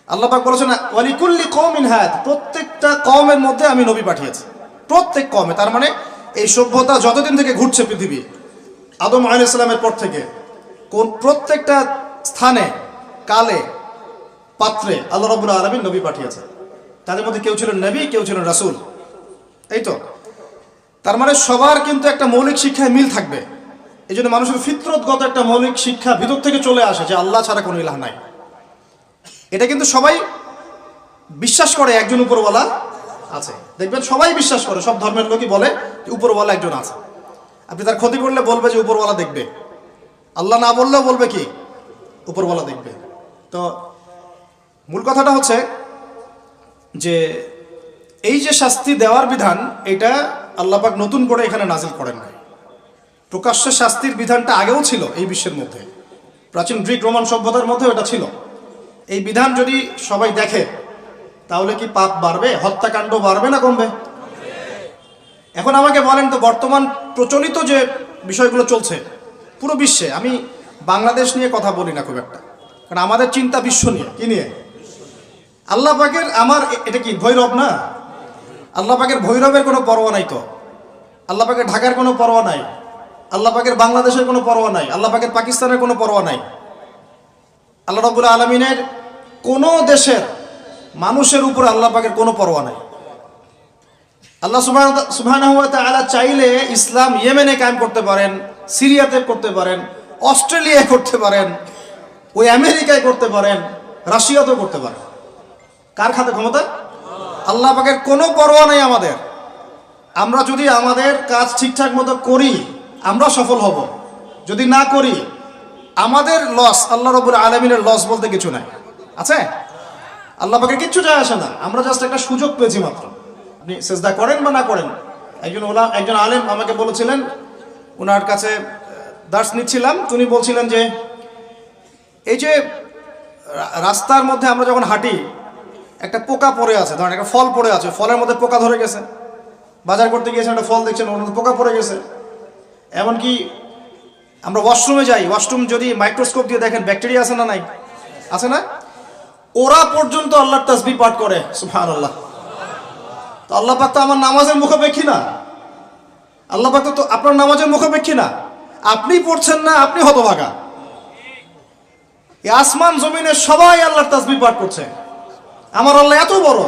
আল্লাহ পাক বলেছেন ওয়ালিকুল্লি কওমিন হাদ, প্রত্যেকটা কওমের মধ্যে আমি নবী পাঠিয়েছি। প্রত্যেক কওমে, তার মানে এই সভ্যতা যতদিন থেকে ঘুরছে পৃথিবী, আদম আলাইহিস সালামের পর থেকে, কোন প্রত্যেকটা স্থানে, কালে, পাত্রে আল্লাহ রাব্বুল আলামিন নবী পাঠিয়েছে। তাদের মধ্যে কেউ ছিলেন নবী, কেউ ছিলেন রাসূল। এই তো, তার মানে সবার কিন্তু একটা মৌলিক শিক্ষায় মিল থাকবে। এই জন্য মানুষের ফিতরতগত একটা মৌলিক শিক্ষা ভিতর থেকে চলে আসে যে আল্লাহ ছাড়া কোনো ইলাহ নাই। এটা কিন্তু সবাই বিশ্বাস করে একজন উপরওয়ালা আছে। দেখবেন সবাই বিশ্বাস করে, সব ধর্মের লোকই বলে যে উপরওয়ালা একজন আছে। আপনি তার ক্ষতি করলে বলবে যে উপরওয়ালা দেখবে, আল্লাহ না বললেও বলবে কি উপরওয়ালা দেখবে। তো মূল কথাটা হচ্ছে যে এই যে শাস্তি দেওয়ার বিধান, এটা আল্লাহ পাক নতুন করে এখানে নাজিল করেন নাই। প্রকাশ্য শাস্তির বিধানটা আগেও ছিল এই বিশ্বের মধ্যে, প্রাচীন গ্রিক রোমান সভ্যতার মধ্যে এটা ছিল। এই বিধান যদি সবাই দেখে তাহলে কি পাপ বাড়বে? হত্যাকাণ্ড বাড়বে না কমবে? এখন আমাকে বলেন তো, বর্তমান প্রচলিত যে বিষয়গুলো চলছে পুরো বিশ্বে, আমি বাংলাদেশ নিয়ে কথা বলি না খুব একটা, কারণ আমাদের চিন্তা বিশ্ব নিয়ে। কি নিয়ে? আল্লাহ পাকের, আমার এটা কি ভৈরব না? আল্লাহ পাকের ভৈরবের কোনো পরোয়া নাই তো। আল্লাহ পাকের ঢাকার কোনো পরোয়া নাই, আল্লাহ পাকের বাংলাদেশের কোনো পরোয়া নাই, আল্লাহ পাকের পাকিস্তানের কোনো পরোয়া নাই। আল্লাহ রাব্বুল আলামিনের কোনো দেশের মানুষের উপর আল্লাহ পাকের কোনো পরোয়া নাই। আল্লাহ সুবহানাহু ওয়া তাআলা চাইলে ইসলাম ইয়েমেনে কায়েম করতে পারেন, সিরিয়াতে করতে পারেন, অস্ট্রেলিয়ায় করতে পারেন, ওই আমেরিকায় করতে পারেন, রাশিয়াতেও করতে পারেন। কার খাতে ক্ষমতা? আল্লাহ পাকের কোনো পরোয়া নেই আমাদের। আমরা যদি আমাদের কাজ ঠিকঠাক মতো করি, আমরা সফল হব। যদি না করি, আমাদের লস, আল্লাহ রাব্বুল আলামিনের লস বলতে কিছু নাই। আছে? আল্লাহ পাকের কিচ্ছু যায় আসে না, আমরা জাস্ট একটা সুযোগ পেয়েছি মাত্র। আপনি সেজদা করেন বা না করেন। একজন আলেম আমাকে বলেছিলেন, ওনার কাছে দার্স নিচ্ছিলাম, উনি বলছিলেন যে এই যে রাস্তার মধ্যে আমরা যখন হাঁটি, একটা পোকা পড়ে আছে, ধরেন একটা ফল পড়ে আছে, ফলের মধ্যে পোকা ধরে গেছে। বাজার করতে গিয়েছেন, একটা ফল দেখছেন, ওর মধ্যে পোকা পড়ে গেছে। এমনকি আমরা ওয়াশরুমে যাই, ওয়াশরুম যদি মাইক্রোস্কোপ দিয়ে দেখেন ব্যাকটেরিয়া আছে না নাই? আছে না? ওরা পর্যন্ত আল্লাহর তাসবিহ পাঠ করে, সুবহানাল্লাহ। তো আল্লাহ পাক তো আমার নামাজের মুখাপেক্ষী না, আল্লাহ পাক তো আপনার নামাজের মুখাপেক্ষী না। আপনি পড়ছেন না, আপনি হতভাগা। এই আসমান জমিনে সবাই আল্লাহর তাসবিহ পাঠ করছে। আমার আল্লাহ এত বড়,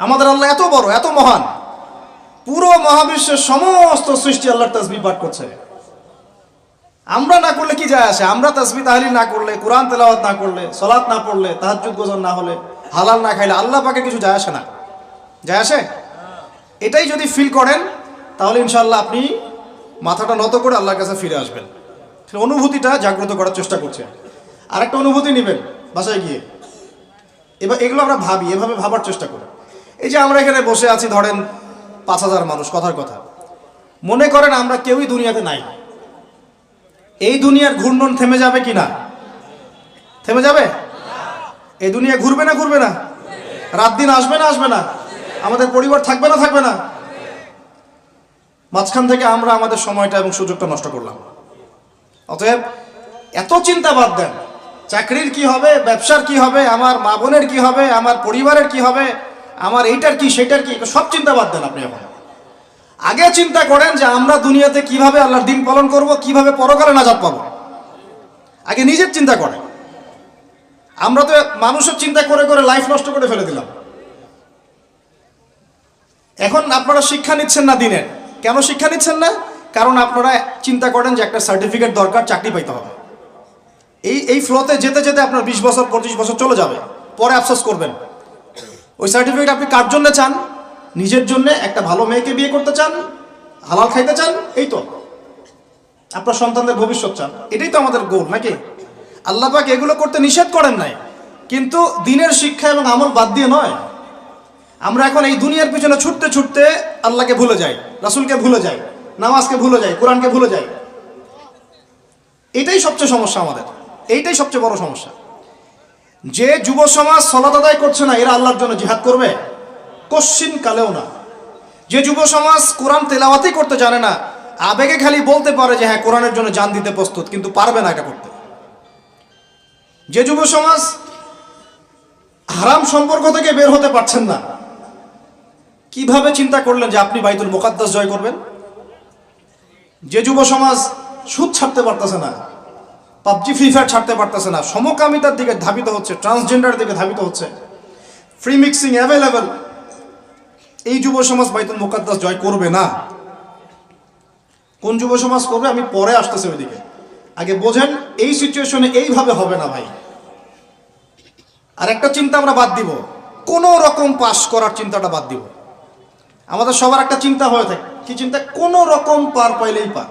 আমাদের আল্লাহ এত বড়, এত মহান, পুরো মহাবিশ্বের সমস্ত সৃষ্টি আল্লাহর তাসবিহ পাঠ করছে। আমরা না করলে কি যায় আসে? আমরা তাসবিহ তাহলিল না করলে, কোরআন তেলাওয়াত না করলে, সালাত না পড়লে, তাহাজ্জুদ গোজন না হলে, হালাল না খাইলে আল্লাহ পাকে কিছু যায় আসে না? যায় আসে? এটাই যদি ফিল করেন তাহলে ইনশাআল্লাহ আপনি মাথাটা নত করে আল্লাহর কাছে ফিরে আসবেন। অনুভূতিটা জাগ্রত করার চেষ্টা করছেন। আরেকটা অনুভূতি নেবেন বাসায় গিয়ে। এবার এগুলো আমরা ভাবি, এভাবে ভাবার চেষ্টা করি। এই যে আমরা এখানে বসে আছি, ধরেন 5000 মানুষ, কথার কথা, মনে করেন আমরা কেউই দুনিয়াতে নাই। এই দুনিয়ার ঘূর্ণন থেমে যাবে কি না? থেমে যাবে? এই দুনিয়া ঘুরবে না ঘুরবে না? রাত দিন আসবে না আসবে না? আমাদের পরিবার থাকবে না থাকবে না? মাঝখান থেকে আমরা আমাদের সময়টা এবং সুযোগটা নষ্ট করলাম। অতএব এত চিন্তা বাদ দেন, চাকরির কি হবে, ব্যবসার কি হবে, আমার মা বোনের কি হবে, আমার পরিবারের কি হবে, আমার এইটার কি সেটার কি, সব চিন্তা বাদ দেন। আপনি এখন আগে চিন্তা করেন যে আমরা দুনিয়াতে কিভাবে আল্লাহর দিন পালন করব, কিভাবে পরকালে নাজাত পাবো। আগে নিজের চিন্তা করেন। আমরা তো মানুষের চিন্তা করে করে লাইফ নষ্ট করে ফেলে দিলাম। এখন আপনারা শিক্ষা নিচ্ছেন না দিনের। কেন শিক্ষা নিচ্ছেন না? কারণ আপনারা চিন্তা করেন যে একটা সার্টিফিকেট দরকার, চাকরি পাইতে হবে। এই ফ্লোতে যেতে যেতে আপনার 20 বছর 25 বছর চলে যাবে, পরে আফসোস করবেন। ওই সার্টিফিকেট আপনি কার জন্য চান? নিজের জন্য, একটা ভালো মেয়েকে বিয়ে করতে চান, হালাল খাইতে চান, এই তো আপনার সন্তানদের ভবিষ্যৎ চান। এটাই তো আমাদের গোল নাকি? আল্লাহ পাক এগুলো করতে নিষেধ করেন নাই, কিন্তু দিনের শিক্ষা এবং আমল বাদ দিয়ে নয়। আমরা এখন এই দুনিয়ার পিছনে ছুটতে ছুটতে আল্লাহকে ভুলে যাই, রাসূলকে ভুলে যাই, নামাজকে ভুলে যাই, কোরআনকে ভুলে যাই। এটাই সবচেয়ে সমস্যা আমাদের, এইটাই সবচেয়ে বড় সমস্যা। যে যুব সমাজ সালাত আদায় করছে না, এরা আল্লাহর জন্য জিহাদ করবে? কশ্চিন কালেও না। যে যুব সমাজ কোরআন তেলাওয়াতই করতে জানে না, আবেগে খালি বলতে পারে যে হ্যাঁ কোরআনের জন্য জান দিতে প্রস্তুত, কিন্তু পারবে না এটা করতে। যে যুব সমাজ হারাম সম্পর্ক থেকে বের হতে পারছেন না, কিভাবে চিন্তা করলেন যে আপনি বাইতুল মুকাদ্দাস জয় করবেন? যে যুব সমাজ সুদ ছাড়তে পারতেছে না, পাবজি ফ্রি ফায়ার ছাড়তে পারতেছে না, সমকামিতার দিকে ধাবিত হচ্ছে, ট্রান্সজেন্ডার দিকে ধাবিত হচ্ছে, ফ্রি মিক্সিং অ্যাভেলেবল, এই যুব সমাজ বাইতুল মুকাদ্দাস জয় করবে না। কোন যুব সমাজ করবে? আমি পরে আসতেছি ওইদিকে। আগে বোঝেন এই সিচুয়েশনে এইভাবে হবে না ভাই। আর একটা চিন্তা আমরা বাদ দিব, কোন রকম পাস করার চিন্তাটা বাদ দিব। আমাদের সবার একটা চিন্তা হয়ে থাকে, কি চিন্তা? কোন রকম পার পাইলেই পার।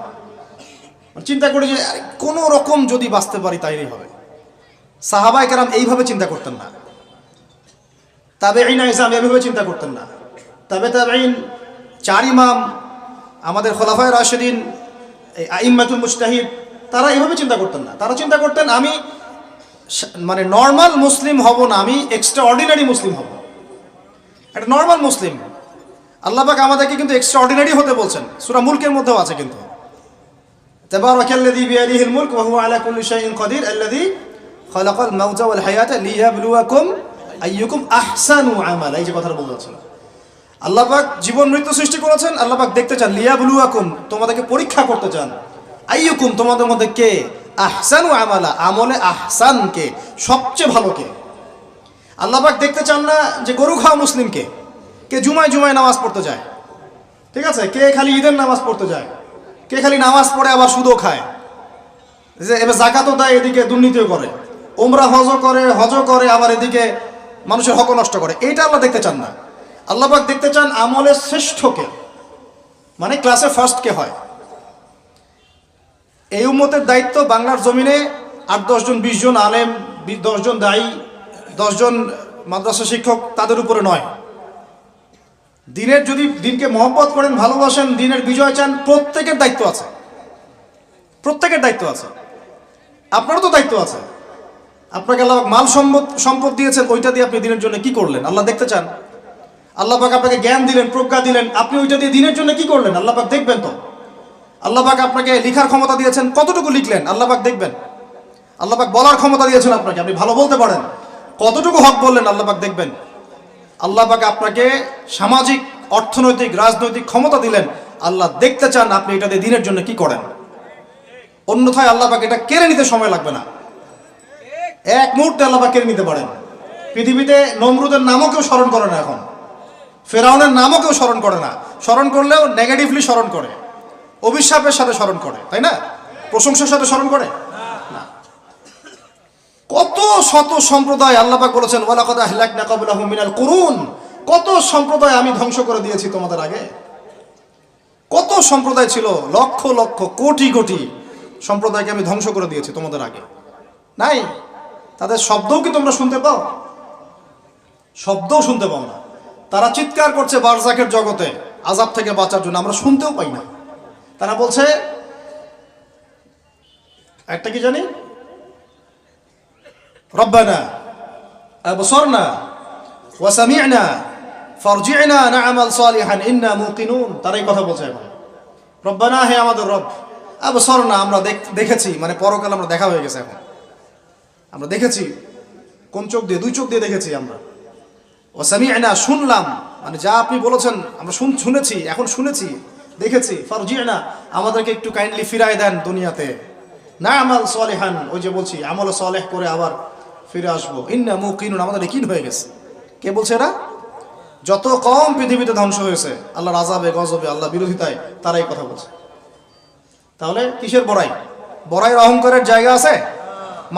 চিন্তা করি যে কোন রকম যদি বাঁচতে পারি তাইলেই হবে। সাহাবায়ে কেরাম এইভাবে চিন্তা করতেন না, তাবেঈন ইসলাম এইভাবে চিন্তা করতেন না, তাবেঈন, চার ইমাম, আমাদের খোলাফায়ে রাশিদিন, আইম্মাতুল মুজতাহিদ, তারা এইভাবে চিন্তা করতেন না। তারা চিন্তা করতেন আমি মানে নর্মাল মুসলিম হব না, আমি এক্সট্রা অর্ডিনারি মুসলিম হব, একটা নর্মাল মুসলিম। আল্লাহ পাক আমাদেরকে কিন্তু এক্সট্রা অর্ডিনারি হতে বলছেন, সূরা মুলকের মধ্যেও আছে কিন্তু, তাবারাকাল্লাযী বিয়াদিহিল মুলক ওয়া হুয়া আলা কুল্লি শাইইন কাদির আল্লাযী খালাকাল মাউতা ওয়াল হায়াতা লিয়াবলুয়াকুম আইয়ুকুম আহসানু আমালা। এই যে কথাটা বলছেন, আল্লাহ পাক জীবন মৃত্যু সৃষ্টি করেছেন, আল্লাহ পাক দেখতে চান, লিয়াবলুয়াকুম তোমাদেরকে পরীক্ষা করতে চান, আইয়ুকুম তোমাদের মধ্যে কে, আহসানু আমালা আমলে আহসান কে, সবচেয়ে ভালো কে। আল্লাহ পাক দেখতে চান না যে গরু খাওয়া মুসলিম কে, কে জুমায় জুমায় নামাজ পড়তে যায়, ঠিক আছে, কে খালি ঈদের নামাজ পড়তে যায়, কে খালি নামাজ পড়ে আবার সুদও খায়, যে এবার যাকাতও দেয়, এদিকে দুর্নীতিও করে, ওমরা হজ করে আবার এদিকে মানুষের হক নষ্ট করে। এইটা আল্লাহ দেখতে চান না। আল্লাহ পাক দেখতে চান আমলের শ্রেষ্ঠকে, মানে ক্লাসে ফার্স্ট কে হয়। এই উম্মতের দায়িত্ব বাংলার জমিনে 8-10 জন 20 জন আলেম, 10 জন দায়ী, 10 জন মাদ্রাসা শিক্ষক, তাদের উপরে নয়। দিনের যদি দিনকে মহব্বত করেন, ভালোবাসেন, দিনের বিজয় চান, প্রত্যেকের দায়িত্ব আছে, প্রত্যেকের দায়িত্ব আছে। আপনারও তো দায়িত্ব আছে। আপনাকে আল্লাহ মাল সম্পদ দিয়েছেন, ওইটা দিয়ে আপনি দিনের জন্য কি করলেন আল্লাহ দেখতে চান। আল্লাহ পাক আপনাকে জ্ঞান দিলেন, প্রজ্ঞা দিলেন, আপনি ওইটা দিয়ে দিনের জন্য কি করলেন আল্লাহ পাক দেখবেন তো। আল্লাহ পাক আপনাকে লেখার ক্ষমতা দিয়েছেন, কতটুকু লিখলেন আল্লাহ পাক দেখবেন। আল্লাহ পাক বলার ক্ষমতা দিয়েছেন আপনাকে, আপনি ভালো বলতে পারেন, কতটুকু হক বললেন আল্লাহ পাক দেখবেন। আল্লাহ পাক আপনাকে সামাজিক, অর্থনৈতিক, রাজনৈতিক ক্ষমতা দিলেন, আল্লাহ দেখতে চান আপনি এটা দিয়ে দিনের জন্য কি করেন। অন্যথায় আল্লাহ পাক এটা কেড়ে নিতে সময় লাগবে না, এক মুহূর্তে আল্লাহ পাক কেড়ে নিতে পারেন। পৃথিবীতে নমরুদের নামও কেউ স্মরণ করে না, এখন ফেরাউনের নামও কেউ স্মরণ করে না, স্মরণ করলেও নেগেটিভলি স্মরণ করে, অভিশাপের সাথে স্মরণ করে, তাই না? প্রশংসার সাথে স্মরণ করে না। কত শত সম্প্রদায় আল্লাহ পাক বলেছেন ওয়ালাকাদ আহলাকনা ক্বাবলাহুম মিনাল কুরুন, কত সম্প্রদায় আমি ধ্বংস করে দিয়েছি তোমাদের আগে। কত সম্প্রদায় ছিল, লক্ষ লক্ষ কোটি কোটি সম্প্রদায়কে আমি ধ্বংস করে দিয়েছি তোমাদের আগে। নাই, তাদের শব্দও কি তোমরা শুনতে পাও? শব্দও শুনতে পাও না। তারা চিৎকার করছে বারজাকের জগতে আযাব থেকে বাঁচার জন্য, আমরা শুনতেও পাই না। তারা বলছে একটা কি জানি, রব্বানা আবসারনা ওয়া সামি'না ফারজি'না না'মাল সালিহান ইন্না মুকিনুন। তারাই কথা বলছে এখন, রব্বানা, হে আমাদের রব, আবসারনা, আমরা দেখেছি, মানে পরকাল আমরা দেখা হয়ে গেছে, এখন আমরা দেখেছি। কোন চোখ দিয়ে? দুই চোখ দিয়ে দেখেছি আমরা। ওয়া সামি'না, শুনলাম, মানে যা আপনি বলেছেন আমরা শুনেছি, এখন শুনেছি, দেখেছি। ফারজি'না, আমাদেরকে একটু কাইন্ডলি ফিরায় দেন দুনিয়াতে। না'মাল সালিহান, ওই যে বলছি আমল সালেহ করে আবার ফিরে আসবো। ইন্না মুকিনুন, আমাদের ইয়াকিন হয়ে গেছে। কে বলছে এরা? যত কম পৃথিবীতে ধ্বংস হয়েছে আল্লাহর আযাবে, গজবে, আল্লাহ বিরোধিতায়, তারাই কথা বলছে। তাহলে কিসের বড়াই? বড়াইয়ের অহংকারের জায়গা আছে?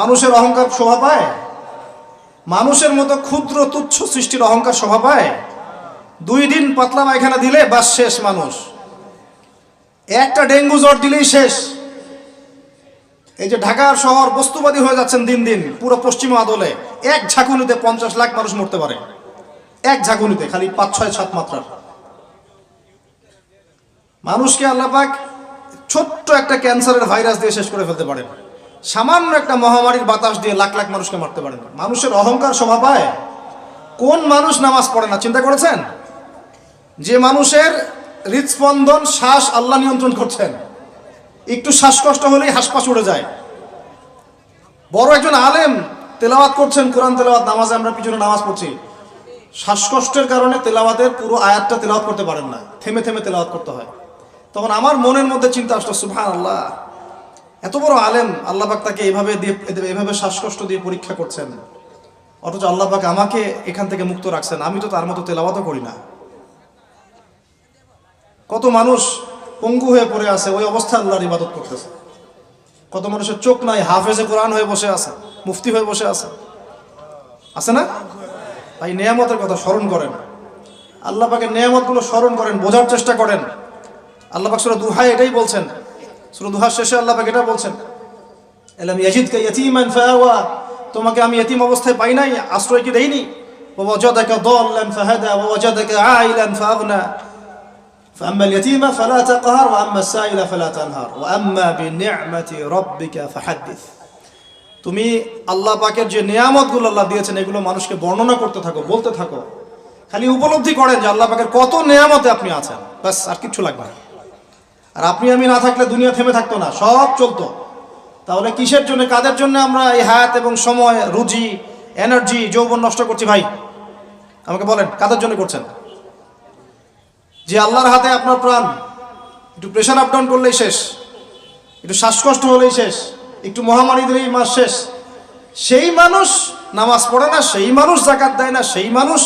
মানুষের অহংকার শোভা পায়? মানুষের মতো ক্ষুদ্র তুচ্ছ সৃষ্টির অহংকার শোভা পায়? 2 দিন পাতলা পায়খানা দিলে বাস শেষ মানুষ, একটা ডেঙ্গু জ্বর দিলেই শেষ। এই যে ঢাকার শহর বস্তুবাদী হয়ে যাচ্ছেন দিন দিন, পুরো পশ্চিমা আদলে এক ঝাঁকুনিতে 50 লাখ মানুষ মরতে পারে, এক ঝাঁকুনিতে, খালি 5, 6, 7 মাত্রার মানুষকে আল্লাহ পাক ছোট্ট একটা ক্যান্সারের ভাইরাস দিয়ে শেষ করে ফেলতে পারেন, সামান্য একটা মহামারীর বাতাস দিয়ে লাখ লাখ মানুষকে মারতে পারেন। মানুষের অহংকার শোভা পায়? কোন মানুষ নামাজ পড়ে না চিন্তা করেছেন? যে মানুষের হৃদস্পন্দন, শ্বাস আল্লাহ নিয়ন্ত্রণ করছেন, একটু শ্বাসকষ্ট হলেই হাসপাস উড়ে যায়। বড় একজন আলেম তেলাওয়াত করছেন, কোরআন তেলাওয়াত, নামাজে আমরা পিছনে নামাজ পড়ছি, শ্বাসকষ্টের কারণে তেলাওয়াতের পুরো আয়াতটা তেলাওয়াত করতে পারেন না, থেমে থেমে তেলাওয়াত করতে হয়। তখন আমার মনের মধ্যে চিন্তা আসলো, সুবহানাল্লাহ, এত বড় আলেম, আল্লাহ পাক তাকে এভাবে শ্বাসকষ্ট দিয়ে পরীক্ষা করছেন, অথচ আল্লাহ পাক আমাকে এখান থেকে মুক্ত রাখছেন, আমি তো তার মতো তেলাওয়াতও করি না। কত মানুষ পঙ্গু হয়ে পড়ে আছে, ওই অবস্থায় আল্লাহর ইবাদত করতেছে। কত মানুষের চোখ নাই, হাফেজে কোরআন হয়ে বসে আছে, মুফতি হয়ে বসে আছে, আছে না? ভাই, নেয়ামতের কথা স্মরণ করেন, আল্লাহ পাকের নেয়ামতগুলো স্মরণ করেন, বোঝার চেষ্টা করেন। আল্লাহ পাক সূরা দুহায় এটাই বলছেন, সূরা দুহার শেষে আল্লাহ পাক এটা বলছেন, আলাম ইয়াজিদকা ইয়াতীমান ফাআওয়া, তোমাকে আমি ইতিম অবস্থায় পাই নাই, আশ্রয় কি দেইনি? ওয়া ওয়াজাদাকা দাল্লান ফাহাদা ওয়া ওয়াজাদাকা আইলান ফাআগনা فأما اليتيم فلا تقهر وأما السائل فلا تنهر وأما بنعمة ربك فحدث। তুমি আল্লাহ পাকের যে নিয়ামতগুলো আল্লাহ দিয়েছেন এগুলো মানুষকে বর্ণনা করতে থাকো, বলতে থাকো, খালি উপলব্ধি করেন যে আল্লাহ পাকের কত নিয়ামতে আপনি আছেন, বাস, আর কিচ্ছু লাগবে না। আর আপনি আমি না থাকলে দুনিয়া থেমে থাকতো না, সব চলতো। তাহলে কিসের জন্য, কাদের জন্য আমরা এই হায়াত এবং সময়, রুজি, এনার্জি, যৌবন নষ্ট করছি? ভাই আমাকে বলেন, কাদের জন্য করছেন? যে আল্লাহর হাতে আপনার প্রাণ, একটু প্রেশার আপ ডাউন করলেই শেষ, একটু শ্বাসকষ্ট হলেই শেষ, একটু মহামারী দিলেই মাস শেষ। সেই মানুষ নামাজ পড়ে না, সেই মানুষ যাকাত দেয় না, সেই মানুষ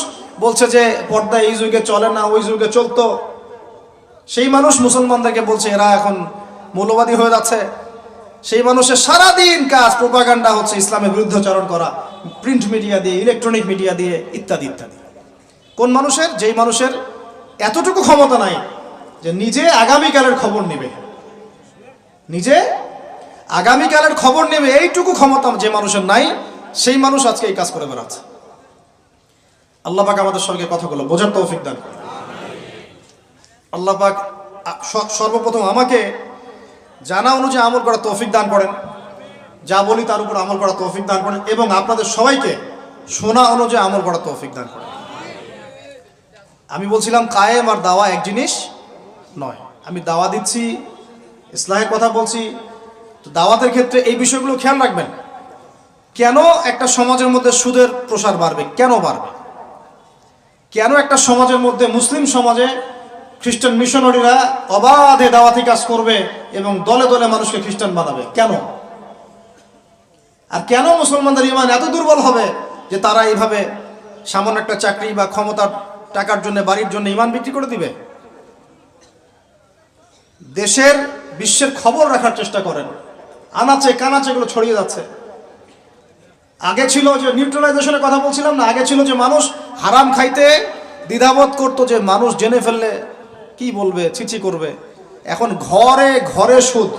বলছে যে পর্দা এই যুগে চলে না, ওই যুগে চলতো। সেই মানুষ মুসলমানদেরকে বলছে এরা এখন মৌলবাদী হয়ে যাচ্ছে। সেই মানুষের সারাদিন কাজ প্রোপাগান্ডা হচ্ছে, ইসলামের বিরুদ্ধাচরণ করা, প্রিন্ট মিডিয়া দিয়ে, ইলেকট্রনিক মিডিয়া দিয়ে, ইত্যাদি ইত্যাদি। কোন মানুষের? যেই মানুষের এতটুকু ক্ষমতা নাই যে নিজে আগামীকালের খবর নেবে, নিজে আগামীকালের খবর নেবে, এইটুকু ক্ষমতা যে মানুষের নাই, সেই মানুষ আজকে এই কাজ করে বেড়াচ্ছে। আল্লাহ পাক আমাদের সঙ্গে কথাগুলো বোঝার তৌফিক দান করেন। আল্লাহ পাক সর্বপ্রথম আমাকে জানা অনুযায়ী আমল করার তৌফিক দান করেন, যা বলি তার উপর আমল করার তৌফিক দান করেন, এবং আপনাদের সবাইকে শোনা অনুযায়ী আমল করার তৌফিক দান করেন। আমি বলছিলাম কায়েম আর দাওয়া এক জিনিস নয়। আমি দাওয়া দিচ্ছি, ইসলাহের কথা বলছি, তো দাওয়াতের ক্ষেত্রে এই বিষয়গুলো খেয়াল রাখবেন। কেন একটা সমাজের মধ্যে সুদের প্রসার বাড়বে? কেন বাড়বে? কেন একটা সমাজের মধ্যে, মুসলিম সমাজে খ্রিস্টান মিশনারিরা অবাধে দাওয়াতি কাজ করবে এবং দলে দলে মানুষকে খ্রিস্টান বানাবে? কেন? আর কেন মুসলমানদের ঈমান এত দুর্বল হবে যে তারা এইভাবে সামান্য একটা চাকরি বা ক্ষমতার টাকার জন্য, বাড়ির জন্য ঈমান বিক্রি করে দিবে? দেশের, বিশ্বের খবর রাখার চেষ্টা করেন, আনাচে কানাচে এগুলো ছড়িয়ে যাচ্ছে। আগে ছিল যে নিউট্রালাইজেশনের কথা বলছিলাম না, আগে ছিল যে মানুষ হারাম খাইতে দ্বিধাবোধ করতো, যে মানুষ জেনে ফেললে কি বলবে, ছিছি করবে। এখন ঘরে ঘরে সুদ।